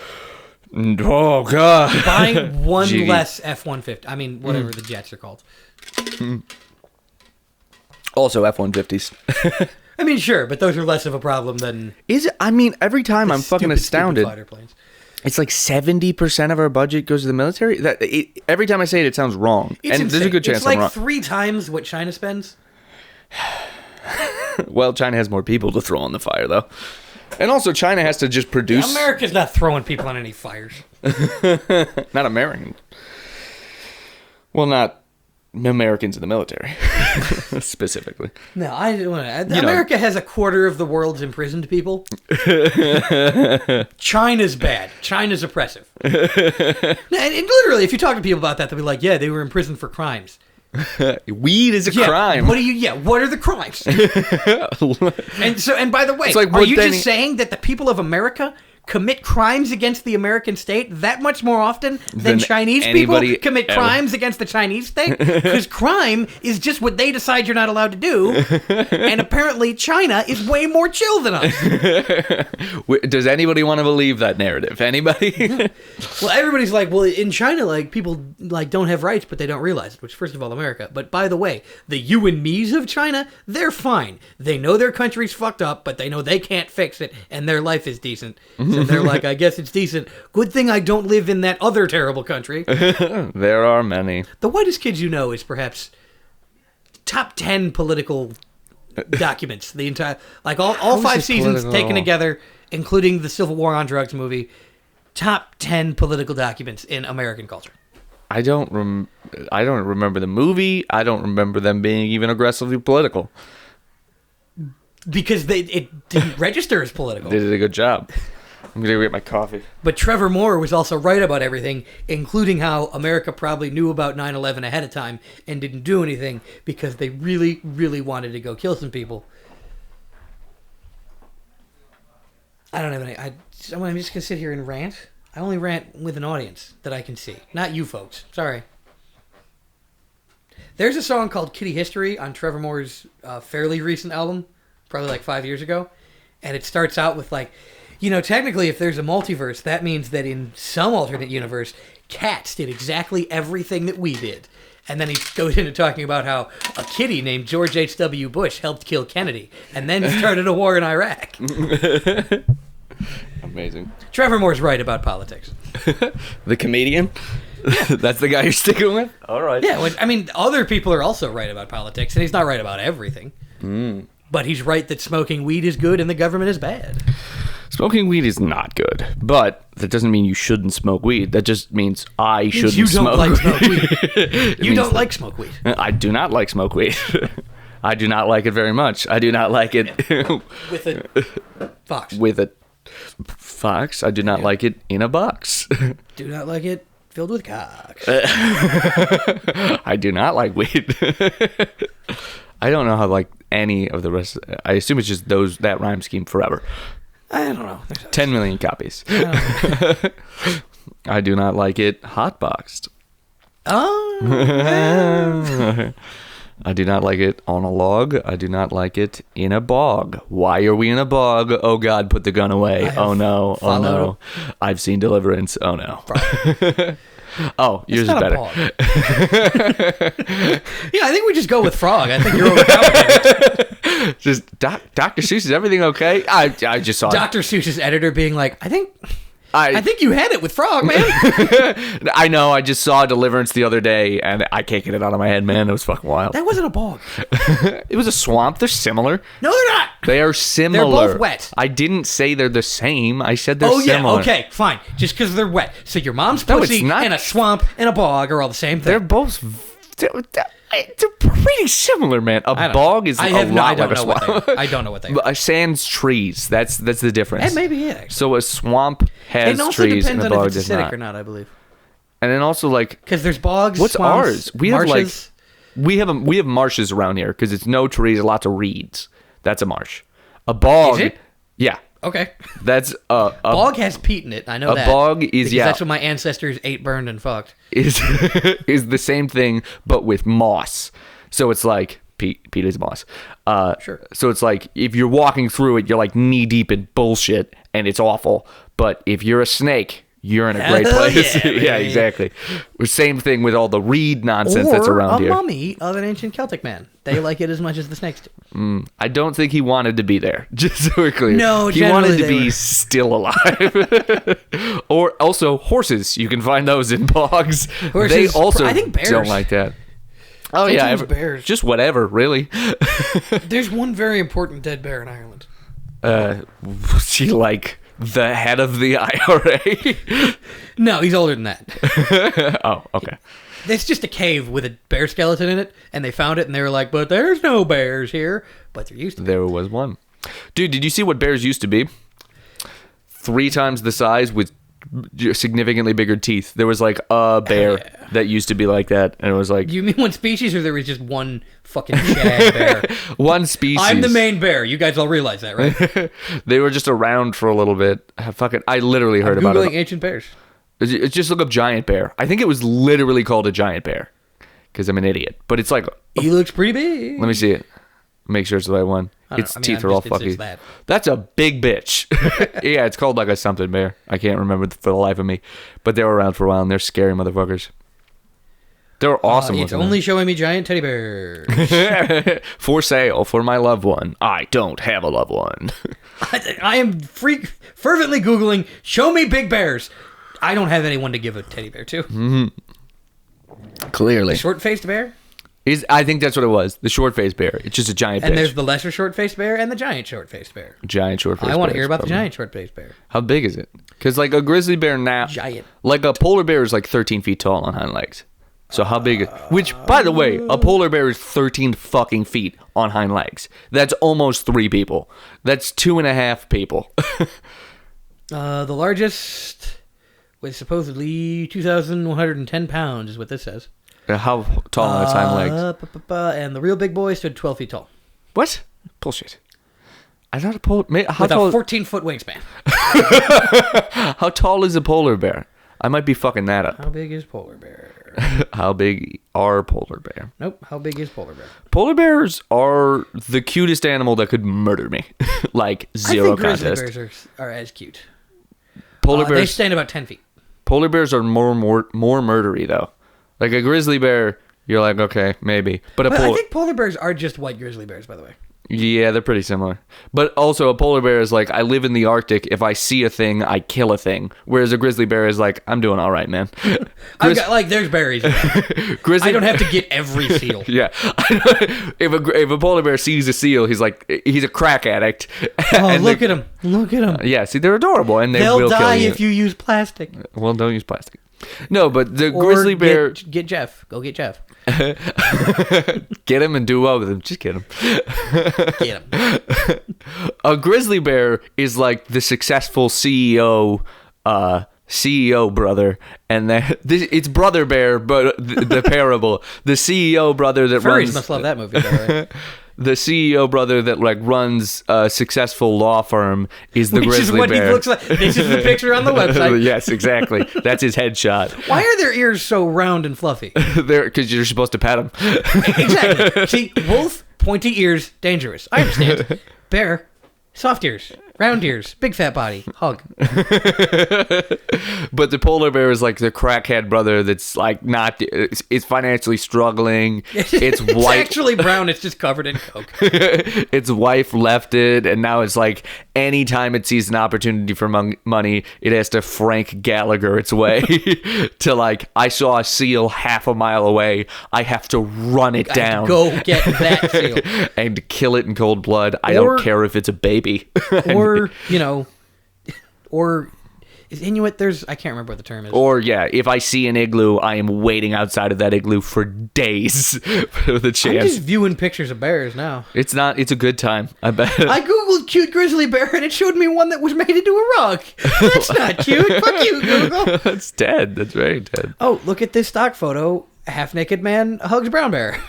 Oh god. Buy one less F-150. I mean, whatever the jets are called. Also F-150s. I mean, sure, but those are less of a problem than... Is it? I mean, every time I'm fucking astounded. Fighter planes. It's like 70% of our budget goes to the military. Every time I say it, it sounds wrong. It's and insane. There's a good chance I'm wrong. It's like 3 times what China spends. Well, China has more people to throw on the fire, though. And also, China has to just produce... America's not throwing people on any fires. Not American. Well, not Americans in the military, specifically. No, I didn't want to. America has a quarter of the world's imprisoned people. China's bad. China's oppressive. And literally, if you talk to people about that, they'll be like, yeah, they were imprisoned for crimes. Weed is a crime. What are the crimes? And by the way, like, are you just saying that the people of America commit crimes against the American state that much more often than Chinese people commit crimes against the Chinese state? Because crime is just what they decide you're not allowed to do. And apparently China is way more chill than us. Does anybody want to believe that narrative? Anybody? Well, everybody's like, well, in China, like, people like don't have rights, but they don't realize it, which, first of all, America. But by the way, the you and me's of China, they're fine. They know their country's fucked up, but they know they can't fix it, and their life is decent. So they're like, I guess it's decent. Good thing I don't live in that other terrible country. There are many. The Whitest Kids You Know is perhaps top 10 political documents. The entire, like all 5 seasons taken together, including the Civil War on Drugs movie. Top 10 political documents in American culture. I don't remember the movie. I don't remember them being even aggressively political. Because it didn't register as political. They did a good job. I'm going to get my coffee. But Trevor Moore was also right about everything, including how America probably knew about 9/11 ahead of time and didn't do anything because they really, really wanted to go kill some people. I don't have any... I'm just going to sit here and rant. I only rant with an audience that I can see. Not you folks. Sorry. There's a song called Kitty History on Trevor Moore's fairly recent album, probably like 5 years ago. And it starts out with like, technically if there's a multiverse, that means that in some alternate universe, cats did exactly everything that we did. And then he goes into talking about how a kitty named George H.W. Bush helped kill Kennedy and then started a war in Iraq. Amazing. Trevor Moore's right about politics. The comedian? That's the guy you're sticking with? All right. Yeah, other people are also right about politics, and he's not right about everything. But he's right that smoking weed is good and the government is bad. Smoking weed is not good, but that doesn't mean you shouldn't smoke weed. That just means I shouldn't you don't smoke like weed. smoke weed. You don't like smoke weed. I do not like smoke weed. I do not like it very much. I do not like it with a fox. With a fox. I do not like it in a box. Do not like it filled with cocks. I do not like weed. I don't know how like any of the rest. I assume it's just that rhyme scheme forever. I don't know. 10 million copies. I do not like it hotboxed. Oh. I do not like it on a log. I do not like it in a bog. Why are we in a bog? Oh, God, put the gun away. Oh, no. Oh, no. I've seen Deliverance. Oh, no. Oh, yours is better. Yeah, I think we just go with frog. I think you're overcomplicated. Just Dr. Seuss, is everything okay? I just saw Dr. Seuss's editor being like, I think you had it with frog, man. I know. I just saw Deliverance the other day, and I can't get it out of my head, man. It was fucking wild. That wasn't a bog. It was a swamp. They're similar. No, they're not. They are similar. They're both wet. I didn't say they're the same. I said they're similar. Oh, yeah. Okay, fine. Just because they're wet. So your mom's pussy and a swamp and a bog are all the same thing. They're both... They're pretty similar, man. A bog is a lot like a swamp. I don't know what they are. Sans trees. That's the difference. And maybe it actually. So a swamp has trees and a bog does not. It also depends on if it's acidic or not, I believe. And then also like... Because there's bogs, what's swamps, ours? We marshes. have we have marshes around here because it's no trees, lots of reeds. That's a marsh. A bog... Is it? Yeah. Okay. That's a bog has peat in it. I know that. A bog is that's what my ancestors ate, burned, and fucked. Is the same thing but with moss. So it's like peat is moss. Sure. So it's like if you're walking through it, you're like knee deep in bullshit and it's awful. But if you're a snake, you're in a great place. Yeah, exactly. Same thing with all the reed nonsense that's around here. Or a mummy of an ancient Celtic man. They like it as much as the snakes do. I don't think he wanted to be there. Just so we're clear. No, he wanted to be still alive. Or also horses. You can find those in bogs. Horses, they also I think bears don't like that. Oh sometimes bears. Just whatever, really. There's one very important dead bear in Ireland. Was she like the head of the IRA? No, he's older than that. Oh, okay. It's just a cave with a bear skeleton in it, and they found it, and they were like, but there's no bears here. But there used to be. There was one. Dude, did you see what bears used to be? 3 times the size with significantly bigger teeth. There was like a bear that used to be like that, and it was like... You mean one species, or there was just one fucking shag bear? One species. I'm the main bear. You guys all realize that, right? They were just around for a little bit. I literally heard about it. Googling ancient bears. Just look up giant bear. I think it was literally called a giant bear because I'm an idiot. But it's like... He looks pretty big. Let me see it. Make sure it's the right one. Its teeth are all fucky. That's a big bitch. Yeah, it's called like a something bear. I can't remember for the life of me. But they were around for a while, and they're scary motherfuckers. They're awesome. It's only showing me giant teddy bears. For sale for my loved one. I don't have a loved one. I am fervently Googling, show me big bears. I don't have anyone to give a teddy bear to. Mm-hmm. Clearly. The short-faced bear? I think that's what it was. The short-faced bear. It's just a giant bear. And there's the lesser short-faced bear and the giant short-faced bear. Giant short-faced bear. I want to hear about the giant short-faced bear. How big is it? Because like a grizzly bear now... Giant. Like a polar bear is like 13 feet tall on hind legs. So how big... Which, by the way, a polar bear is 13 fucking feet on hind legs. That's almost 3 people. That's 2.5 people. The largest... was supposedly 2,110 pounds, is what this says. How tall on its hind legs? And the real big boy stood 12 feet tall. What? Bullshit. I thought a polar... With a 14-foot wingspan. How tall is a polar bear? I might be fucking that up. How big is polar bear? How big are polar bear? Nope. How big is polar bear? Polar bears are the cutest animal that could murder me. Like, zero contest. Grizzly bears are as cute. Polar bears. They stand about 10 feet. Polar bears are more murdery, though. Like a grizzly bear, you're like, okay, maybe. But I think polar bears are just white grizzly bears, by the way. Yeah, they're pretty similar. But also, a polar bear is like, I live in the Arctic. If I see a thing, I kill a thing. Whereas a grizzly bear is like, I'm doing all right, man. There's berries. I don't have to get every seal. Yeah. If a polar bear sees a seal, he's like, he's a crack addict. Oh, look at him. Look at him. Yeah, see, they're adorable. And they'll will die kill you if you use plastic. Well, don't use plastic. No, but the grizzly bear... Get Jeff. Go get Jeff. Get him and do well with him. Just get him. Get him. A grizzly bear is like the successful CEO brother, and it's Brother Bear, but the parable. The CEO brother that Furries runs... must love that movie, by the way. The CEO brother that like runs a successful law firm is the grizzly bear. Which is what he looks like. This is the picture on the website. Yes, exactly. That's his headshot. Why are their ears so round and fluffy? They're because you're supposed to pet them. Exactly. See, wolf, pointy ears, dangerous. I understand. Bear, soft ears, round ears, big fat body, hug. But the polar bear is like the crackhead brother that's like not... It's financially struggling. It's white. It's actually brown. It's just covered in coke. Its wife left it, and now it's like anytime it sees an opportunity for money, it has to Frank Gallagher its way to like, I saw a seal half a mile away. I have to run it down. Go get that seal. And kill it in cold blood. I don't care if it's a baby. Or is Inuit, I can't remember what the term is. Or, yeah, if I see an igloo, I am waiting outside of that igloo for days for the chance. I'm just viewing pictures of bears now. It's a good time, I bet. I googled cute grizzly bear and it showed me one that was made into a rug. That's not cute. Fuck you, Google. That's dead. That's very dead. Oh, look at this stock photo. A half-naked man hugs brown bear.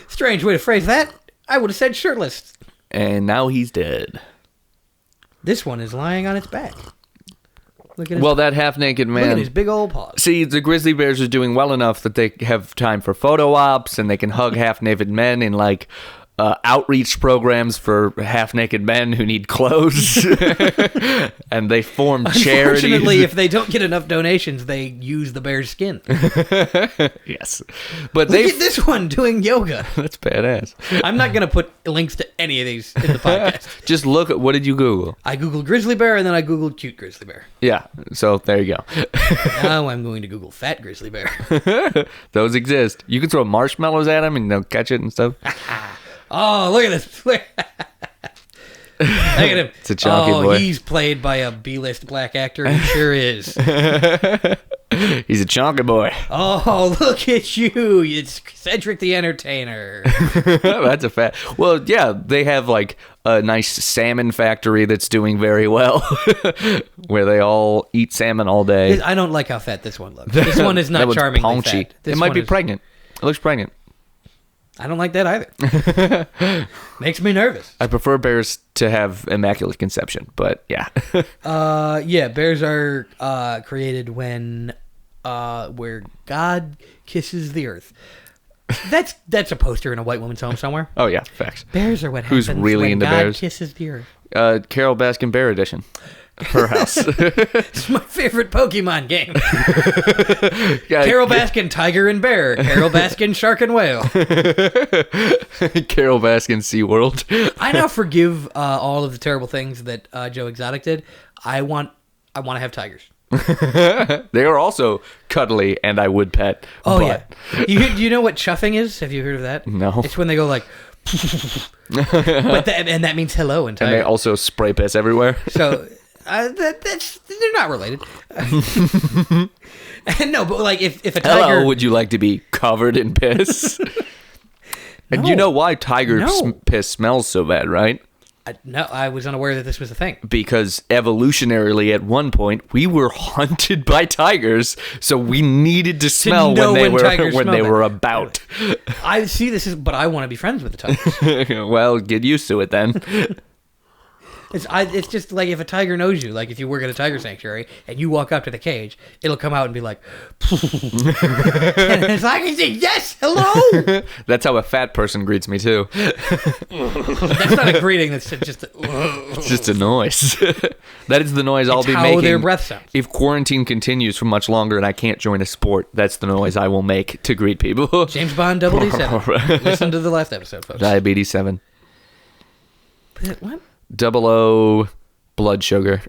Strange way to phrase that. I would have said shirtless. And now he's dead. This one is lying on its back. Look at that half-naked man. Look at his big old paws. See, the grizzly bears are doing well enough that they have time for photo ops, and they can hug half-naked men in, like, outreach programs for half-naked men who need clothes. And they form charities. Unfortunately, if they don't get enough donations, they use the bear's skin. Yes. But Look at this one doing yoga. That's badass. I'm not going to put links to any of these in the podcast. Just look at, what did you Google? I Googled grizzly bear, and then I Googled cute grizzly bear. Yeah, so there you go. Now I'm going to Google fat grizzly bear. Those exist. You can throw marshmallows at them, and they'll catch it and stuff. Oh, look at this. Look at him. It's a chunky boy. He's played by a B-list black actor. He sure is. He's a chunky boy. Oh, look at you. It's Cedric the Entertainer. That's a fact. Well, yeah, they have like a nice salmon factory that's doing very well, where they all eat salmon all day. I don't like how fat this one looks. This one is not charmingly fat. It might be pregnant. It looks pregnant. I don't like that either. Makes me nervous. I prefer bears to have immaculate conception, but yeah. Yeah, bears are created when where God kisses the earth. That's a poster in a white woman's home somewhere. Oh yeah, facts. Bears are what happens when God kisses the earth. Carol Baskin Bear Edition. Her house. It's my favorite Pokemon game. Carol Baskin Tiger and Bear. Carol Baskin Shark and Whale. Carol Baskin SeaWorld. I now forgive all of the terrible things that Joe Exotic did. I want to have tigers. They are also cuddly, and I would pet. Oh yeah. Do you know what chuffing is? Have you heard of that? No. It's when they go like. And that means hello in Tiger. And they also spray piss everywhere. So. They're not related. No, but like if a tiger... Hello, would you like to be covered in piss? And you know why tiger piss smells so bad, right? No, I was unaware that this was a thing. Because evolutionarily, at one point, we were hunted by tigers, so we needed to smell when they were about. I see this but I want to be friends with the tigers. Well, get used to it then. It's just like if a tiger knows you, like if you work at a tiger sanctuary and you walk up to the cage, it'll come out and be like, and it's like, yes, hello. That's how a fat person greets me too. That's not a greeting. That's just. It's just a noise. That is the noise I'll be how making. their breath sounds. If quarantine continues for much longer and I can't join a sport, that's the noise I will make to greet people. James Bond, Double D7. Listen to the last episode, folks. Diabetes 7. What? 00 blood sugar.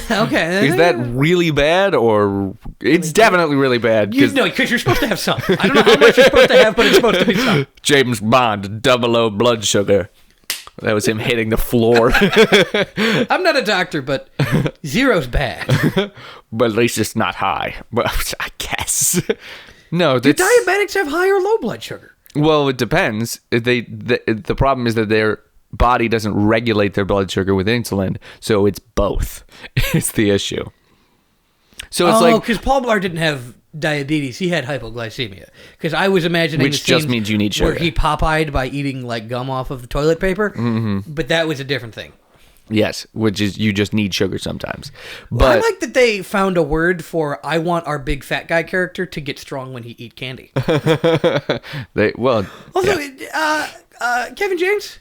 Okay. Is that really bad, or it's definitely really bad? No, because you're supposed to have some. I don't know how much you're supposed to have, but it's supposed to be some. James Bond, 00 blood sugar. That was him hitting the floor. I'm not a doctor, but 0's bad. But at least it's not high. Well, I guess. No, do diabetics have high or low blood sugar? Well, it depends. The problem is that their body doesn't regulate their blood sugar with insulin, so it's both. It's the issue. So it's like, because Paul Blart didn't have diabetes; he had hypoglycemia. Because I was imagining, which just means you need sugar, where he Popeyed by eating like gum off of toilet paper. Mm-hmm. But that was a different thing. Yes, which is you just need sugar sometimes. But well, I like that they found a word for I want our big fat guy character to get strong when he eat candy. Kevin James.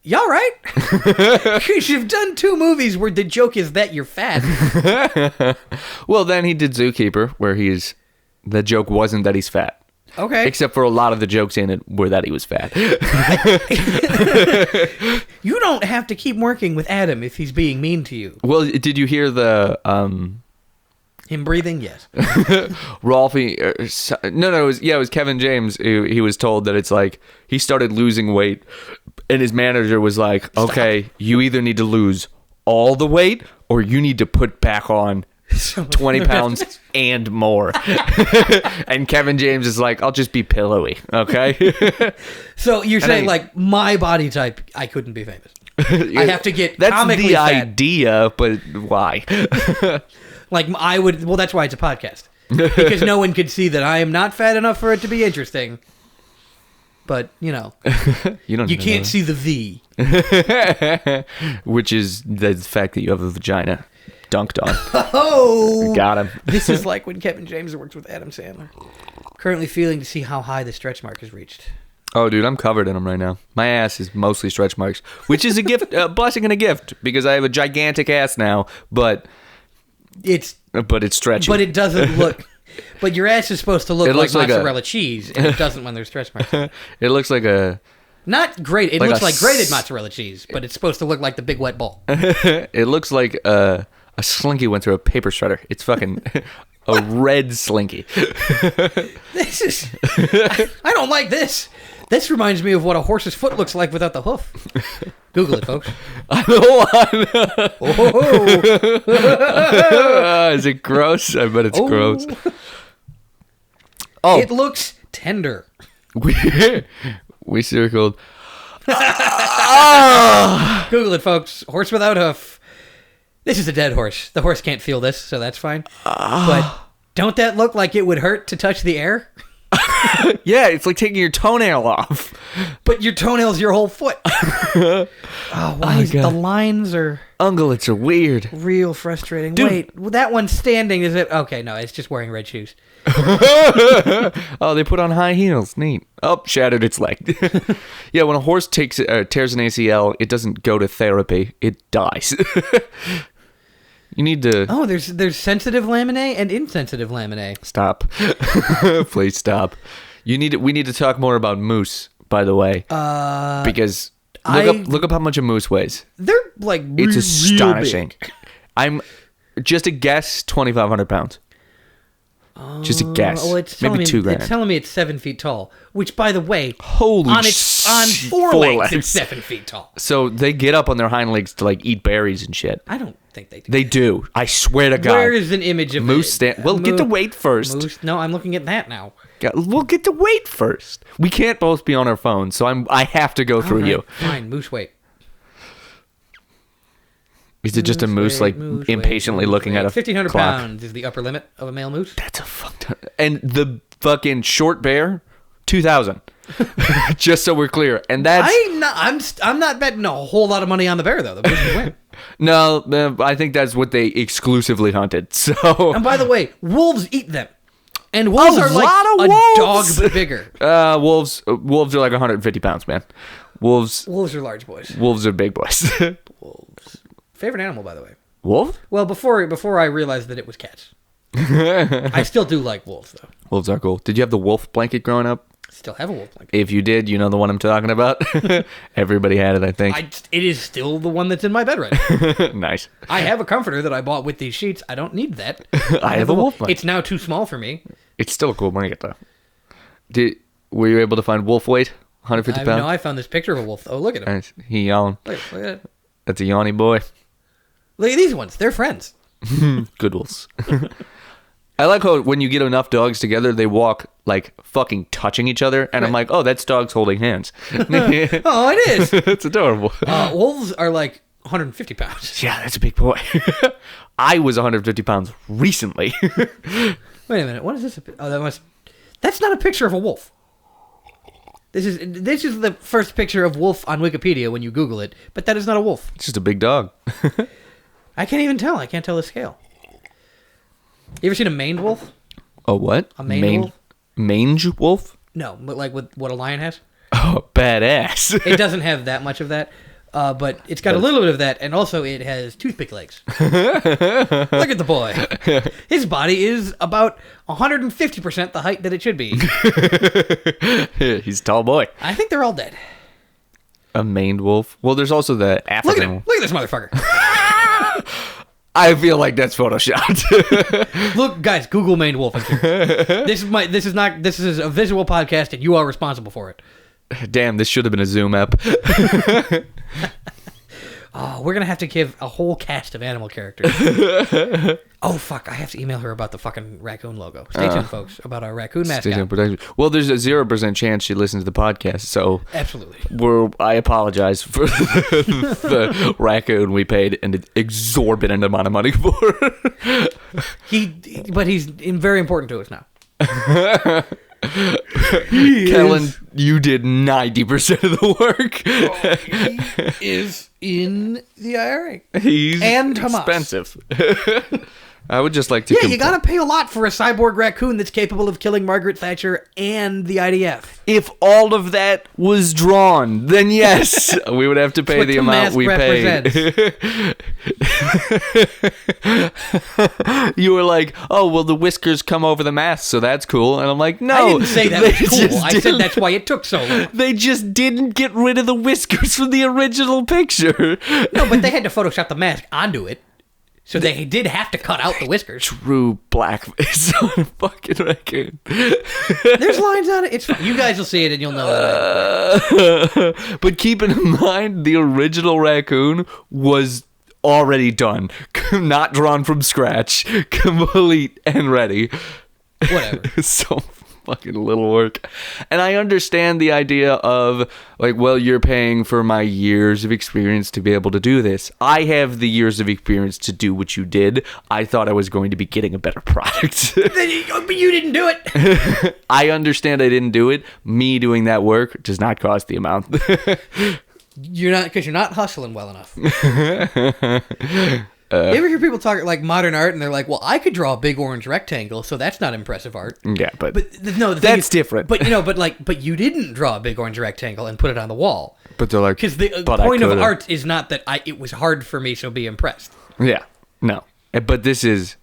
Y'all right? Because you've done 2 movies where the joke is that you're fat. Well, then he did Zookeeper, where the joke wasn't that he's fat. Okay. Except for a lot of the jokes in it were that he was fat. You don't have to keep working with Adam if he's being mean to you. Well, did you hear the... Him breathing? Yes. Rolfie... it was Kevin James. He was told that it's like he started losing weight, and his manager was like, Stop. okay, you either need to lose all the weight or you need to put back on 20 pounds and more. And Kevin James is like, I'll just be pillowy, okay? So you're saying, like, my body type, I couldn't be famous. I have to get comically fat. That's the idea, but why? Like, I would... Well, that's why it's a podcast. Because no one could see that I am not fat enough for it to be interesting. But, you can't see the V. Which is the fact that you have a vagina dunked on. Oh! Got him. This is like when Kevin James worked with Adam Sandler. Currently feeling to see how high the stretch mark is reached. Oh, dude, I'm covered in them right now. My ass is mostly stretch marks, which is a gift, a blessing and a gift, because I have a gigantic ass now, but it's stretchy. But it doesn't look... But your ass is supposed to look like mozzarella cheese, and it doesn't when there's stretch marks. It looks like a... Not great. It looks like grated mozzarella cheese, but it's supposed to look like the big wet ball. It looks like a slinky went through a paper shredder. It's fucking a red slinky. This is... I don't like this. This reminds me of what a horse's foot looks like without the hoof. Google it, folks. I don't want to. Is it gross? I bet it's gross. Oh, it looks tender. We circled. Google it, folks. Horse without hoof. This is a dead horse. The horse can't feel this, so that's fine. But don't that look like it would hurt to touch the air? Yeah, it's like taking your toenail off. But your toenail's your whole foot. The lines are... Ungulates are weird. Real frustrating. Dude. Wait, that one's standing, is it? Okay, no, it's just wearing red shoes. Oh, they put on high heels. Neat. Oh, shattered its leg. Yeah, when a horse tears an ACL, it doesn't go to therapy. It dies. You need to... Oh, there's sensitive laminae and insensitive laminae. Stop. Please stop. We need to talk more about moose, by the way. Because look up how much a moose weighs. They're like it's astonishing. I'm just a guess 2,500 pounds. Just a guess. Well, maybe 2 grand. It's telling me it's 7 feet tall. Which, by the way, on four legs, it's 7 feet tall. So they get up on their hind legs to like eat berries and shit. I don't think they do. They do. I swear to God. Where is an image of moose? Well, get the weight first. Moose? No, I'm looking at that now. We'll get the weight first. We can't both be on our phones, so I have to go through you. Fine, moose weight. Is it just a moose impatiently looking at a 1,500 clock? pounds is the upper limit of a male moose. That's a fuck ton. And the fucking short bear, 2,000. Just so we're clear. And that's... I'm not betting a whole lot of money on the bear, though. The bear's gonna win. No, I think that's what they exclusively hunted. So... And by the way, wolves eat them. And wolves are like a dog, but bigger. Wolves are like 150 pounds, man. Wolves are large boys. Wolves are big boys. Wolves. Favorite animal, by the way. Wolf? Well, before I realized that it was cats. I still do like wolves, though. Wolves are cool. Did you have the wolf blanket growing up? Still have a wolf blanket. If you did, you know the one I'm talking about. Everybody had it, I think. It is still the one that's in my bed right now. Nice. I have a comforter that I bought with these sheets. I don't need that. I have a wolf blanket. It's now too small for me. It's still a cool blanket, though. Were you able to find wolf weight? 150 pounds? No, I found this picture of a wolf. Oh, look at him. Nice. He yawning. Look at it. That's a yawny boy. Look at these ones. They're friends. Good wolves. I like how when you get enough dogs together, they walk like fucking touching each other. And I'm like, oh, that's dogs holding hands. Oh, it is. It's adorable. Wolves are like 150 pounds. Yeah, that's a big boy. I was 150 pounds recently. Wait a minute. What is this? Oh, that's not a picture of a wolf. This is the first picture of wolf on Wikipedia when you Google it, but that is not a wolf. It's just a big dog. I can't even tell. I can't tell the scale. You ever seen a maned wolf? A what? A maned wolf? Mange wolf? No, but like what a lion has. Oh, badass. It doesn't have that much of that, but it's got a little bit of that, and also it has toothpick legs. Look at the boy. His body is about 150% the height that it should be. He's a tall boy. I think they're all dead. A maned wolf? Well, there's also the African wolf. Look at this motherfucker. I feel like that's photoshopped. Look, guys, Google maned wolf. This is a visual podcast, and you are responsible for it. Damn, this should have been a Zoom app. Oh, we're going to have to give a whole cast of animal characters. Oh, fuck. I have to email her about the fucking raccoon logo. Stay tuned, folks, about our raccoon mascot. Well, there's a 0% chance she listens to the podcast, so... Absolutely. I apologize for the raccoon we paid an exorbitant amount of money for. But he's very important to us now. Kellen, you did 90% of the work. Oh, he is in the IRA. He's and Hamas. Expensive. I would just like to... Yeah, you gotta pay a lot for a cyborg raccoon that's capable of killing Margaret Thatcher and the IDF. If all of that was drawn, then yes, we would have to pay the amount we paid. You were like, oh, well, the whiskers come over the mask, so that's cool. And I'm like, no. I didn't say that was cool. I said that's why it took so long. They just didn't get rid of the whiskers from the original picture. No, but they had to Photoshop the mask onto it. So they did have to cut out the whiskers. True blackface on a fucking raccoon. There's lines on it. It's fine. You guys will see it and you'll know that. But keeping in mind, the original raccoon was already done. Not drawn from scratch. Complete and ready. Whatever. So fucking little work. And I understand the idea of like, well, you're paying for my years of experience to be able to do this. I have the years of experience to do what you did. I thought I was going to be getting a better product. But you didn't do it. I understand I didn't do it. Me doing that work does not cost the amount. You're not hustling well enough. You ever hear people talk like modern art, and they're like, "Well, I could draw a big orange rectangle, so that's not impressive art." Yeah, but no, that's different. But but you didn't draw a big orange rectangle and put it on the wall. But they're like, because the point of art is not that it was hard for me, so be impressed. Yeah, no, but this is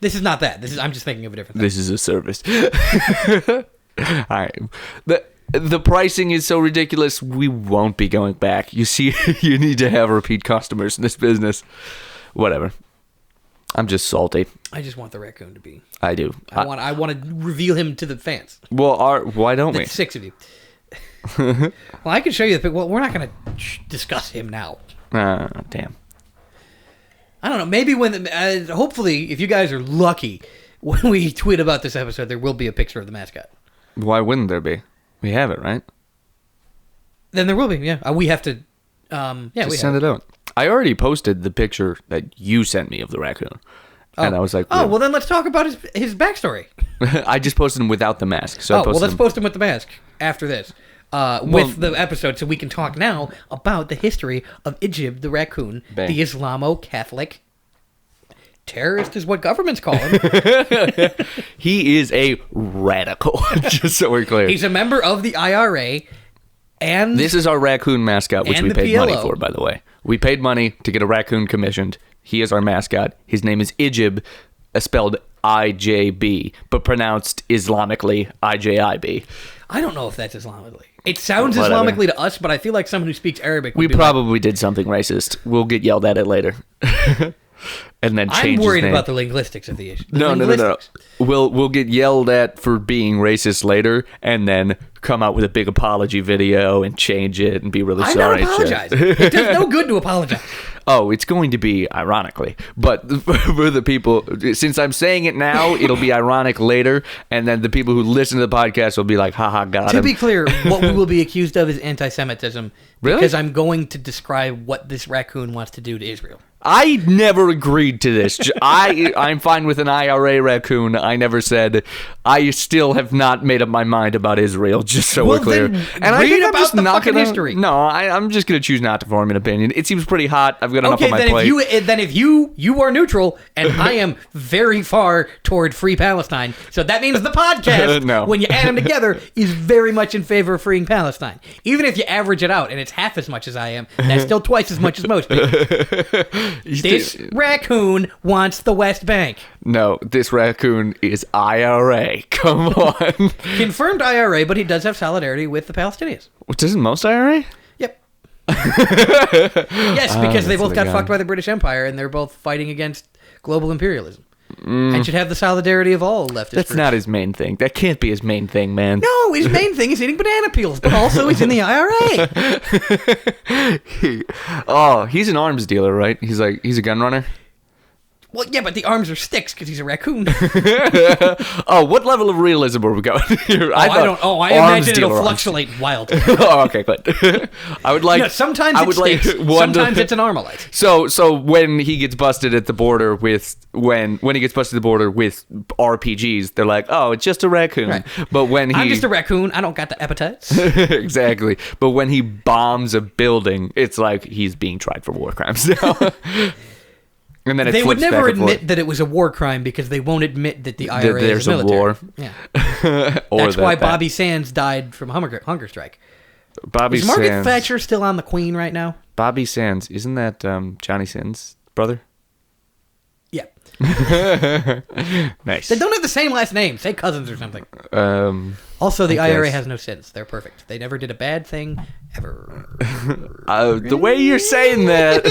not that. I'm just thinking of a different thing. This is a service. All right, the pricing is so ridiculous. We won't be going back. You see, you need to have repeat customers in this business. Whatever. I'm just salty. I just want the raccoon to be. I do. I want to reveal him to the fans. Well, why don't we? There's 6 of you. Well, I can show you the pic. Well, we're not going to discuss him now. Damn. I don't know. Maybe when hopefully, if you guys are lucky, when we tweet about this episode, there will be a picture of the mascot. Why wouldn't there be? We have it, right? Then there will be. Yeah, we have to. Yeah, just send it out. I already posted the picture that you sent me of the raccoon, And I was like, well, then let's talk about his backstory. I just posted him without the mask. So let's post him with the mask after this. With the episode, so we can talk now about the history of Ijib the raccoon, the Islamo-Catholic terrorist is what governments call him. He is a radical, just so we're clear. He's a member of the IRA, and this is our raccoon mascot, which we paid money for, by the way. We paid money to get a raccoon commissioned. He is our mascot. His name is Ijib, spelled IJB, but pronounced Islamically IJIB. I don't know if that's Islamically. It sounds Islamically to us, but I feel like someone who speaks Arabic would We probably did something racist. We'll get yelled at it later. And then change I'm worried his name. about the linguistics of the issue. No. We'll get yelled at for being racist later, and then come out with a big apology video and change it and be really sorry. I'm not apologizing. It does no good to apologize. Oh, it's going to be ironically, but for the people, since I'm saying it now, it'll be ironic later, and then the people who listen to the podcast will be like, haha, got him. To be clear, what we will be accused of is anti-Semitism. Really? Because I'm going to describe what this raccoon wants to do to Israel. I never agreed to this. I'm fine with an IRA raccoon. I never said. I still have not made up my mind about Israel, just so we're clear. And I think I'm just not going to. History. No, I'm just going to choose not to form an opinion. It seems pretty hot. I've got enough on my plate. If you are neutral, and I am very far toward free Palestine, so that means the podcast, when you add them together, is very much in favor of freeing Palestine. Even if you average it out, and it's half as much as I am, that's still twice as much as most people. This raccoon wants the West Bank. No, this raccoon is IRA. Come on. Confirmed IRA, but he does have solidarity with the Palestinians. Which isn't most IRA? Yep. Yes, because they both got fucked by the British Empire, and they're both fighting against global imperialism. And should have the solidarity of all leftist That's groups. not his main thing. That can't be his main thing, man. No, his main thing is eating banana peels, but also he's in the IRA. He's an arms dealer, right? He's a gun runner? Well, yeah, but the arms are sticks because he's a raccoon. What level of realism are we going here? I imagine it'll fluctuate wildly. Okay, good. I would like. Sometimes it's sticks. Sometimes it's an Armalite. So when he gets busted at the border with when he gets busted at the border with RPGs, they're like, oh, it's just a raccoon. Right. But when I'm just a raccoon. I don't got the appetites. Exactly. But when he bombs a building, it's like he's being tried for war crimes now. And then they would never admit that it was a war crime because they won't admit that the IRA is military. There's a war. Yeah. That's why Bobby Sands died from a hunger strike. Is Margaret Thatcher still on the Queen right now? Bobby Sands, isn't that Johnny Sins' brother? Yeah. Nice. They don't have the same last name. Say cousins or something. Also, the IRA has no sins. They're perfect. They never did a bad thing ever. The way you're saying that.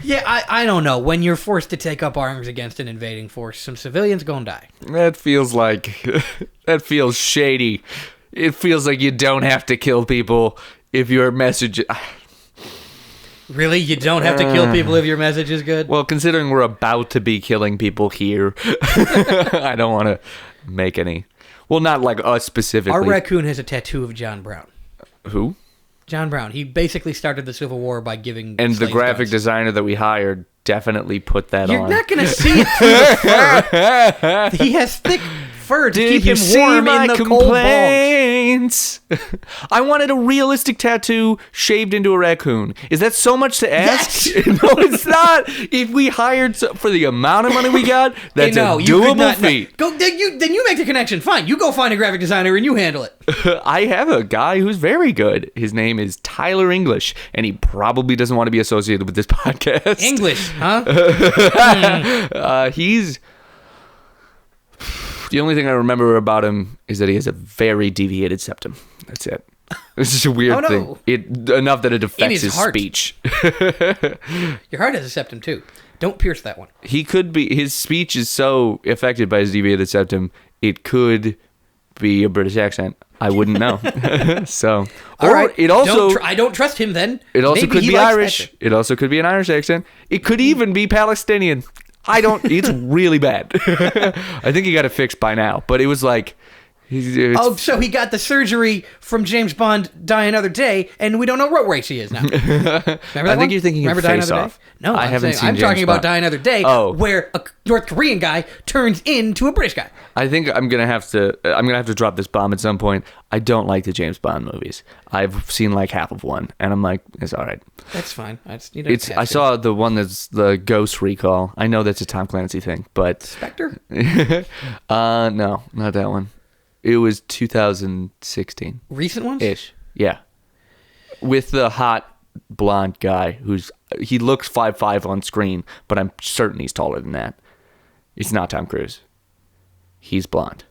Yeah, I don't know. When you're forced to take up arms against an invading force, some civilians gonna die. That feels shady. It feels like you don't have to kill people if your message... Really? You don't have to kill people if your message is good? Well, considering we're about to be killing people here, I don't want to make any... Well, not like us specifically. Our raccoon has a tattoo of John Brown. Who? John Brown. He basically started the Civil War by giving And the graphic designer that we hired definitely put that on. You're not going to see it through the fur. He has thick fur to keep him warm in the cold bogs. I wanted a realistic tattoo shaved into a raccoon. Is that so much to ask? Yes. No, it's not. If we hired for the amount of money we got, that's a doable feat. Go, then you make the connection. Fine, you go find a graphic designer and you handle it. I have a guy who's very good. His name is Tyler English, and he probably doesn't want to be associated with this podcast. English, huh? He's... The only thing I remember about him is that he has a very deviated septum. That's it. This is a weird thing. Enough that it affects his speech. Your heart has a septum too. Don't pierce that one. He could be. His speech is so affected by his deviated septum. It could be a British accent. I wouldn't know. So, all right. It also. I don't trust him. Then it also could be Irish. It also could be an Irish accent. It could even be Palestinian. It's really bad. I think he got it fixed by now. But it was like, So he got the surgery from James Bond Die Another Day, and we don't know what race he is now. I think you're thinking of Face Off. No, I haven't seen I'm James talking about Bond. Die Another Day, where a North Korean guy turns into a British guy. I think I'm gonna have to drop this bomb at some point. I don't like the James Bond movies. I've seen like half of one, and I'm like, it's all right. That's fine. I saw the one that's the Ghost Recall. I know that's a Tom Clancy thing, but Spectre? No, not that one. It was 2016. Recent ones? Ish. Yeah. With the hot blonde guy he looks 5'5" on screen, but I'm certain he's taller than that. It's not Tom Cruise. He's blonde.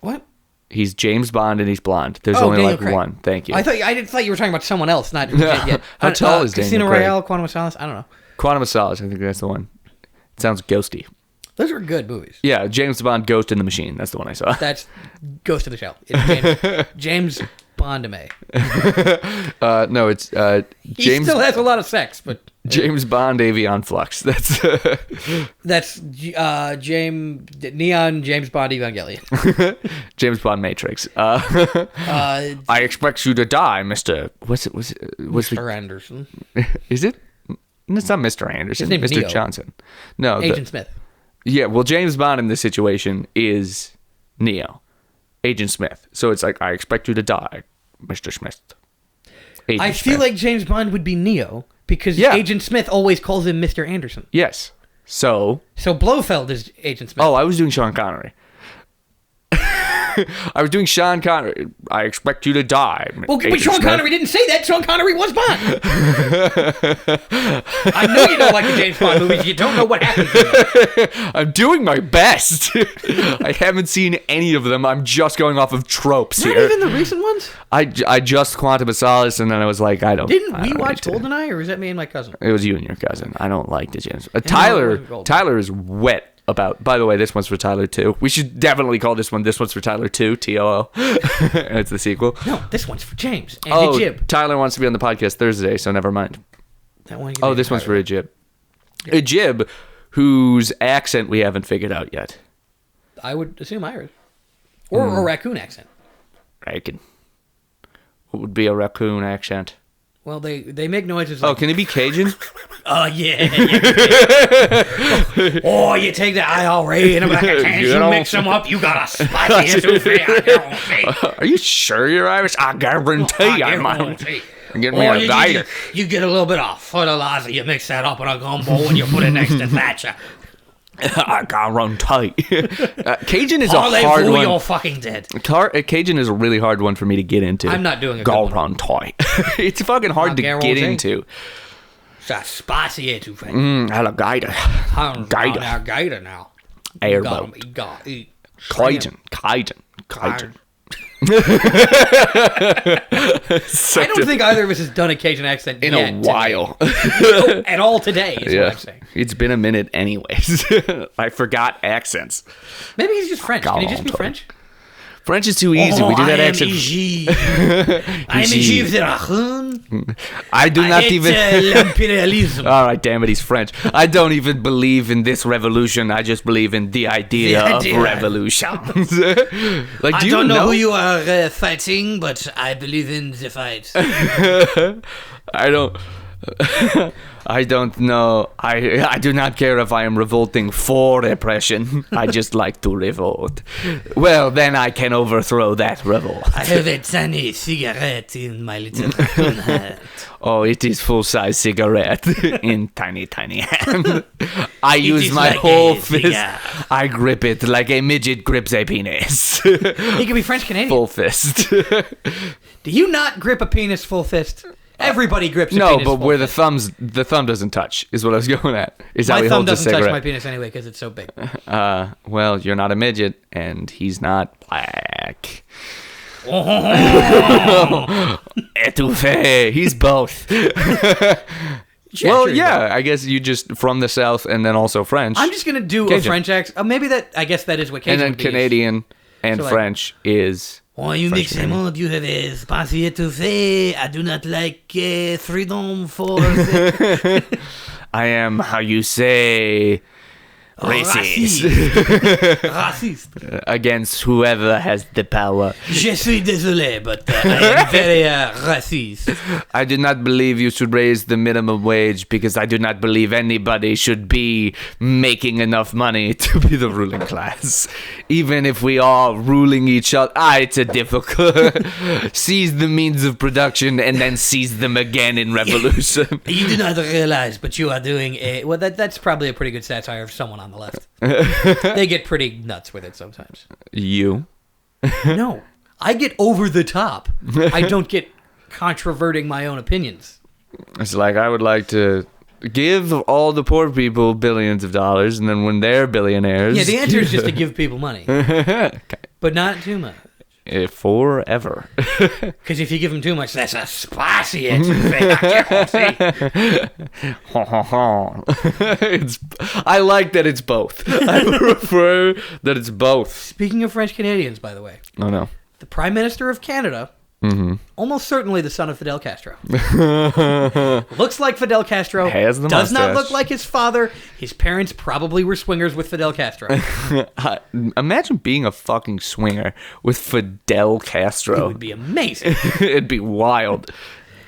What? He's James Bond and he's blonde. There's only Daniel like Craig. one. Thank you. I thought you were talking about someone else, not yet. How tall is Daniel Casino Craig? Royale, Quantum of Solace? I don't know. Quantum of Solace, I think that's the one. It sounds ghosty. Those are good movies. Yeah, James Bond, Ghost in the Machine. That's the one I saw. That's Ghost in the Shell. It's James Bond-ame. No, it's James. He still has a lot of sex, but James Bond Avion Flux. That's Neon James Bond Evangelion. James Bond Matrix. I expect you to die, Mr. Mr. Anderson. Is it? It's not Mr. Anderson. His name's Mr. Neo. Johnson. No, Agent Smith. Yeah, well, James Bond in this situation is Neo, Agent Smith. So it's like, I expect you to die, Mr. Smith. I feel like James Bond would be Neo because Agent Smith always calls him Mr. Anderson. Yes. So Blofeld is Agent Smith. Oh, I was doing Sean Connery. I was doing Sean Connery. I expect you to die. Well, but Sean Connery didn't say that. Sean Connery was Bond. I know you don't like the James Bond movies. You don't know what happens to them. I'm doing my best. I haven't seen any of them. I'm just going off of tropes Not here. even the recent ones? I just Quantum of Solace, and then I was like, Didn't we watch GoldenEye, or was that me and my cousin? It was you and your cousin. I don't like the James. Tyler is wet about. By the way, this one's for Tyler too. We should definitely call this one. This one's for Tyler too. TOO. And it's the sequel. No, this one's for James and Ijib. Tyler wants to be on the podcast Thursday, so never mind. That one. This one's for Ijib. Yeah. Ijib, whose accent we haven't figured out yet. I would assume Irish, or a raccoon accent. Raccoon. What would be a raccoon accent? Well, they make noises like... Oh, can he be Cajun? Oh, yeah. Oh, you take the IRA and you mix them up, you got a spicy etouffee. Are you sure you're Irish? I guarantee I might. Get me a gator. You get a little bit of fertilizer, you mix that up in a gumbo, and you put it next to Thatcher. I guarantee. Cajun is a hard one. You're fucking dead. Cajun is a really hard one for me to get into. I'm not doing a good one. It's fucking hard to get into. It's a spicy etouffee. Alligator. Gator now. Airboat. You got to eat. Cajun. I don't think either of us has done a Cajun accent in a while. At all today, is what I'm saying. It's been a minute anyways. I forgot accents. Maybe he's just French. Can he just be French? French is too easy. We do that accent. I am Ijib the Raccoon. I do not even. L'imperialism. All right, damn it, he's French. I don't even believe in this revolution. I just believe in the idea of revolution. Like, I don't know who you are fighting, but I believe in the fight. I don't know. I do not care if I am revolting for oppression. I just like to revolt. Well, then I can overthrow that revolt. I have a tiny cigarette in my little hat. Oh, it is full-size cigarette in tiny hand. I use my whole fist. I grip it like a midget grips a penis. He could be French-Canadian. Full fist. Do you not grip a penis full fist? Everybody grips a penis. No, but where the thumb doesn't touch is what I was going at. Is my how he thumb holds doesn't a cigarette. touch my penis anyway because it's so big. Well, you're not a midget, and he's not black. Etouffee. He's both. Well, yeah, I guess you just from the South and then also French. I'm just gonna do a French accent. Maybe that. I guess that is what Cajun. And then Canadian and French is. Oh, you mix them up. You have a spicy etouffee. I do not like freedom for. I am how you say. Racist. Racist. Against whoever has the power. Je suis désolé, but I am very racist. I do not believe you should raise the minimum wage because I do not believe anybody should be making enough money to be the ruling class. Even if we are ruling each other. It's a difficult. Seize the means of production and then seize them again in revolution. You do not realize, but you are doing that's probably a pretty good satire of someone on the left. They get pretty nuts with it sometimes. You? No. I get over the top. I don't get controverting my own opinions. It's like, I would like to give all the poor people billions of dollars, and then when they're billionaires... Yeah, the answer is just to give people money. Okay. But not too much. Forever. Because if you give them too much, that's a spicy I like that it's both. I prefer that it's both. Speaking of French Canadians, by the way. Oh, no. The Prime Minister of Canada, almost certainly the son of Fidel Castro. Looks like Fidel Castro. Has the does mustache. not look like his father. His parents probably were swingers with Fidel Castro. Imagine being a fucking swinger with Fidel Castro. It would be amazing. It'd be wild.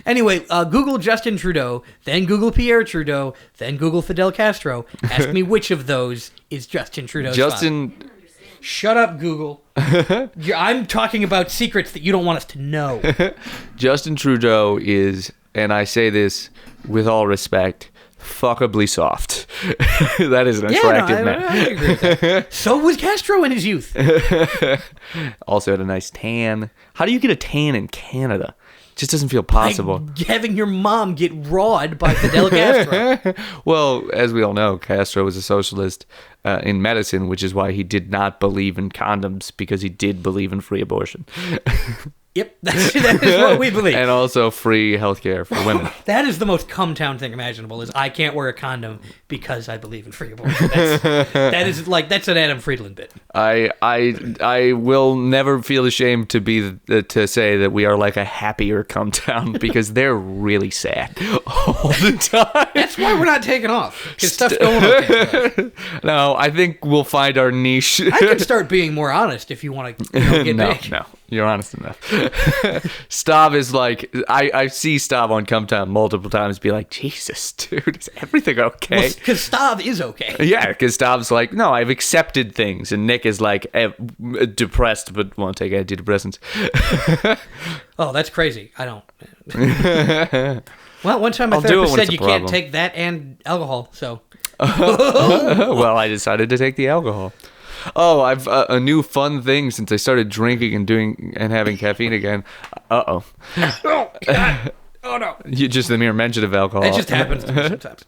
Anyway, Google Justin Trudeau, then Google Pierre Trudeau, then Google Fidel Castro. Ask me which of those is Justin Trudeau's father. Shut up, Google. I'm talking about secrets that you don't want us to know. Justin Trudeau is, and I say this with all respect, fuckably soft. That is an attractive man. I agree with that. So was Castro in his youth. Also had a nice tan. How do you get a tan in Canada? It just doesn't feel possible. Like having your mom get rawed by Fidel Castro. Well, as we all know, Castro was a socialist in medicine, which is why he did not believe in condoms, because he did believe in free abortion. Yep, that is what we believe. And also free healthcare for women. That is the most cum-town thing imaginable, is I can't wear a condom because I believe in free abortion. That's an Adam Friedland bit. I will never feel ashamed to say that we are like a happier cum-town, because they're really sad all the time. That's why we're not taking off, because stuff's going okay. No, I think we'll find our niche. I can start being more honest if you want to get big. No, you're honest enough. Stav is like, I see Stav on Cumtown multiple times be like, Jesus, dude, is everything okay? Because Stav is okay. Yeah, because Stav's like, no, I've accepted things. And Nick is like, depressed, but won't take antidepressants. Oh, that's crazy. I don't. Well, one time my therapist said you can't take that and alcohol, so. Well, I decided to take the alcohol. Oh, I've a new fun thing since I started drinking and having caffeine again. Uh-oh. Oh, God. Oh, no. Just the mere mention of alcohol. It just happens to me sometimes.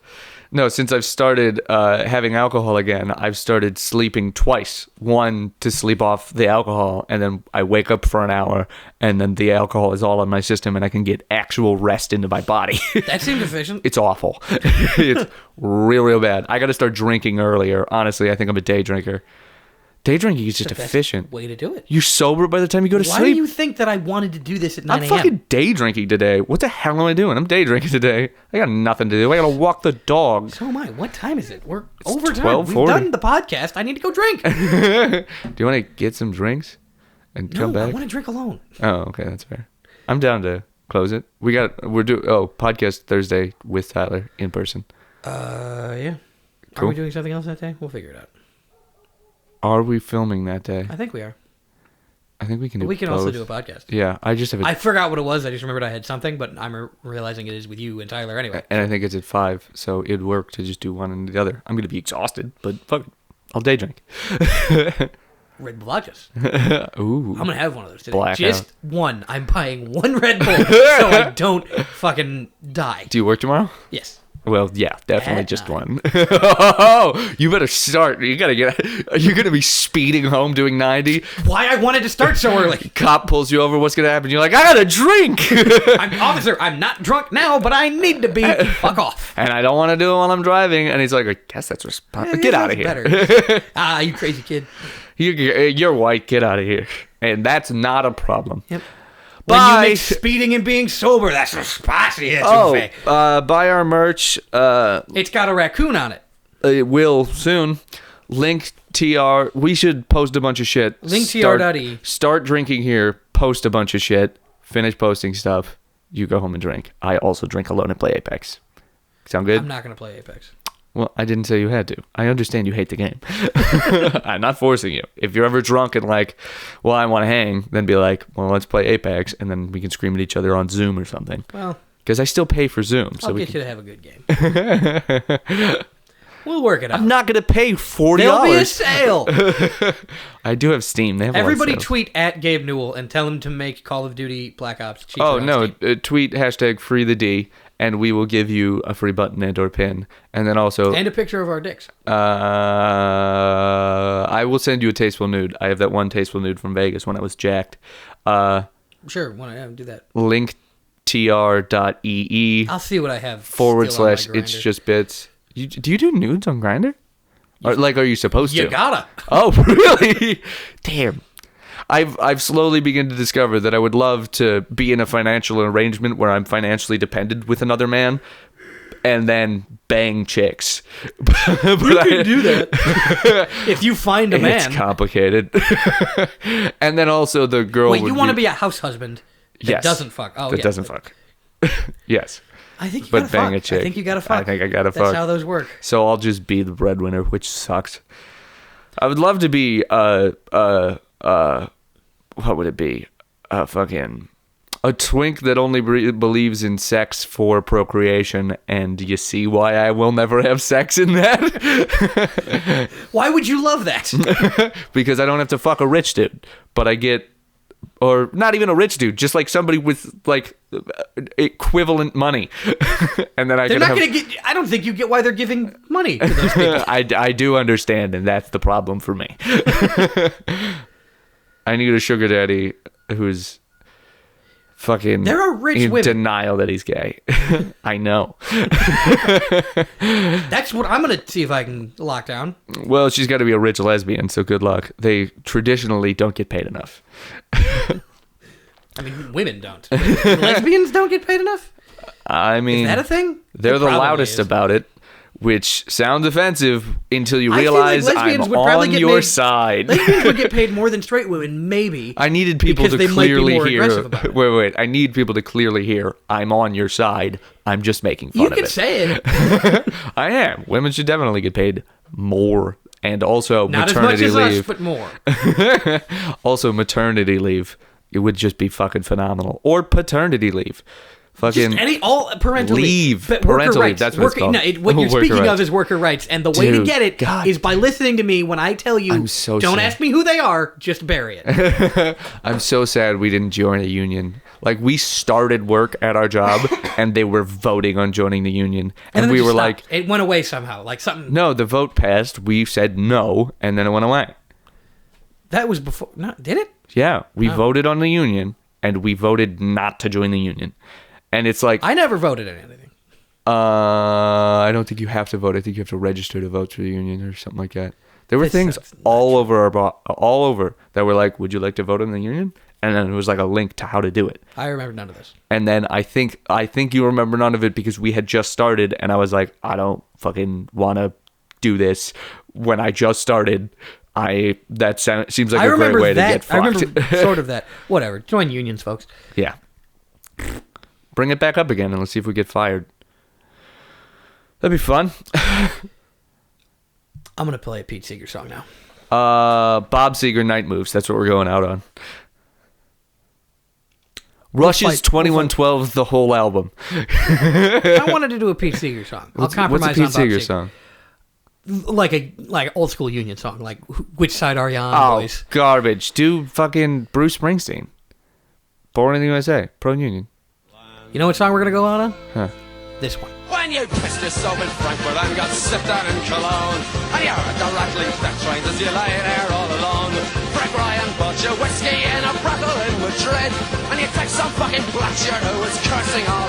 No, since I've started having alcohol again, I've started sleeping twice. One, to sleep off the alcohol, and then I wake up for an hour, and then the alcohol is all in my system, and I can get actual rest into my body. That seems efficient. It's awful. It's real, real bad. I got to start drinking earlier. Honestly, I think I'm a day drinker. Day drinking is just efficient. Way to do it. You're sober by the time you go to sleep. Why do you think that I wanted to do this at 9 a.m.? I'm fucking day drinking today. What the hell am I doing? I'm day drinking today. I got nothing to do. I got to walk the dog. So am I. What time is it? We're over time. 12:40. We've done the podcast. I need to go drink. Do you want to get some drinks and come back? I want to drink alone. Oh, okay. That's fair. I'm down to close it. Podcast Thursday with Tyler in person. Yeah. Cool. Are we doing something else that day? We'll figure it out. Are we filming that day? I think we are. I think we can do We can both. also do a podcast. Yeah, I just have I forgot what it was. I just remembered I had something, but I'm realizing it is with you and Tyler anyway. And I think it's at 5, so it'd work to just do one and the other. I'm going to be exhausted, but fuck it. I'll day drink. Red Bull vodkas. Ooh. I'm going to have one of those today. Blackout. Just one. I'm buying one Red Bull so I don't fucking die. Do you work tomorrow? Yes. Well, yeah, definitely just one. Oh, you better start. You're going to be speeding home doing 90. Why I wanted to start so early. Cop pulls you over. What's going to happen? You're like, I got to drink. Officer, I'm not drunk now, but I need to be. Fuck off. And I don't want to do it while I'm driving. And he's like, I guess that's responsible. Get out of here. Better. You crazy kid. You're white. Get out of here. And that's not a problem. Yep. When you make speeding and being sober, that's a spicy. Buy our merch. It's got a raccoon on it. It will soon. linktr. We should post a bunch of shit. Linktr.ee. Start drinking here. Post a bunch of shit. Finish posting stuff. You go home and drink. I also drink alone and play Apex. Sound good? I'm not going to play Apex. Well, I didn't say you had to. I understand you hate the game. I'm not forcing you. If you're ever drunk and like, well, I want to hang, then be like, well, let's play Apex, and then we can scream at each other on Zoom or something. Well, because I still pay for Zoom. I'll get you to have a good game. We'll work it out. I'm not going to pay $40. There'll be a sale. I do have Steam. They have Everybody tweet at Gabe Newell and tell him to make Call of Duty Black Ops cheaper. Oh, no. Tweet hashtag free the D, and we will give you a free button and or pin. And then also... And a picture of our dicks. I will send you a tasteful nude. I have that one tasteful nude from Vegas when I was jacked. Sure, want to do that. linktr.ee./ I'll see what I have. / itsjustbits. Do you do nudes on Grindr? Or like, are you supposed to? You gotta. Oh, really? Damn. I've slowly begun to discover that I would love to be in a financial arrangement where I'm financially dependent with another man, and then bang chicks. You can do that if you find a man. It's complicated. And then also the girl. Wait, you want to be a house husband that doesn't fuck? Oh, that doesn't fuck. Yes. I think you but gotta bang fuck. a chick. I think you gotta fuck. I think I gotta fuck. That's how those work. So I'll just be the breadwinner, which sucks. I would love to be what would it be? Fucking a twink that only believes in sex for procreation, and you see why I will never have sex in that? Why would you love that? Because I don't have to fuck a rich dude, but I get, or not even a rich dude, just like somebody with like equivalent money, and then they're not gonna get. I don't think you get why they're giving money to those people. I do understand, and that's the problem for me. I need a sugar daddy who's fucking there are rich in women. denial that he's gay. I know. That's what I'm going to see if I can lock down. Well, she's got to be a rich lesbian, so good luck. They traditionally don't get paid enough. I mean, women don't. Lesbians don't get paid enough? I mean... Is that a thing? They're the loudest about it. Which sounds offensive until you realize I'm on your side. Lesbians would get paid more than straight women, maybe. I needed people to clearly hear. Wait. I need people to clearly hear. I'm on your side. I'm just making fun of it. You can say it. I am. Women should definitely get paid more, and also not maternity as much leave. As us, but more. Also, maternity leave. It would just be fucking phenomenal. Or paternity leave. Fucking all parental leave. But parental leave. Rights. That's what it's called. No, what you're speaking of is worker rights, and the way to get it is by listening to me when I tell you. I'm so don't sad. Ask me who they are. Just bury it. I'm so sad we didn't join a union. Like, we started work at our job, and they were voting on joining the union, and we were like, it went away somehow, like something. No, the vote passed. We said no, and then it went away. That was before. No, did it? Yeah, we voted on the union, and we voted not to join the union. And it's like... I never voted on anything. I don't think you have to vote. I think you have to register to vote for the union or something like that. There were things all over that were like, would you like to vote in the union? And then it was like a link to how to do it. I remember none of this. And then I think you remember none of it because we had just started, and I was like, I don't fucking want to do this. When I just started, seems like a great way to get fucked. I remember sort of that. Whatever. Join unions, folks. Yeah. Bring it back up again and let's see if we get fired. That'd be fun. I'm going to play a Pete Seeger song now. Bob Seger, Night Moves. That's what we're going out on. Rush's 2112, the whole album. I wanted to do a Pete Seeger song. I'll compromise what's a Pete on Bob Seger Seger song? Like an old school union song. Like, which side are you on, boys? Garbage. Do fucking Bruce Springsteen. Born in the USA. Pro-union. You know what song we're going to go out on? Huh. This one. When you pissed yourself in Frankfurt and got sipped out in Cologne, and you're at the rattling that train as you lay there all alone, Frank Ryan bought you whiskey in a brothel in Madrid, and you take some fucking black shirt who was cursing on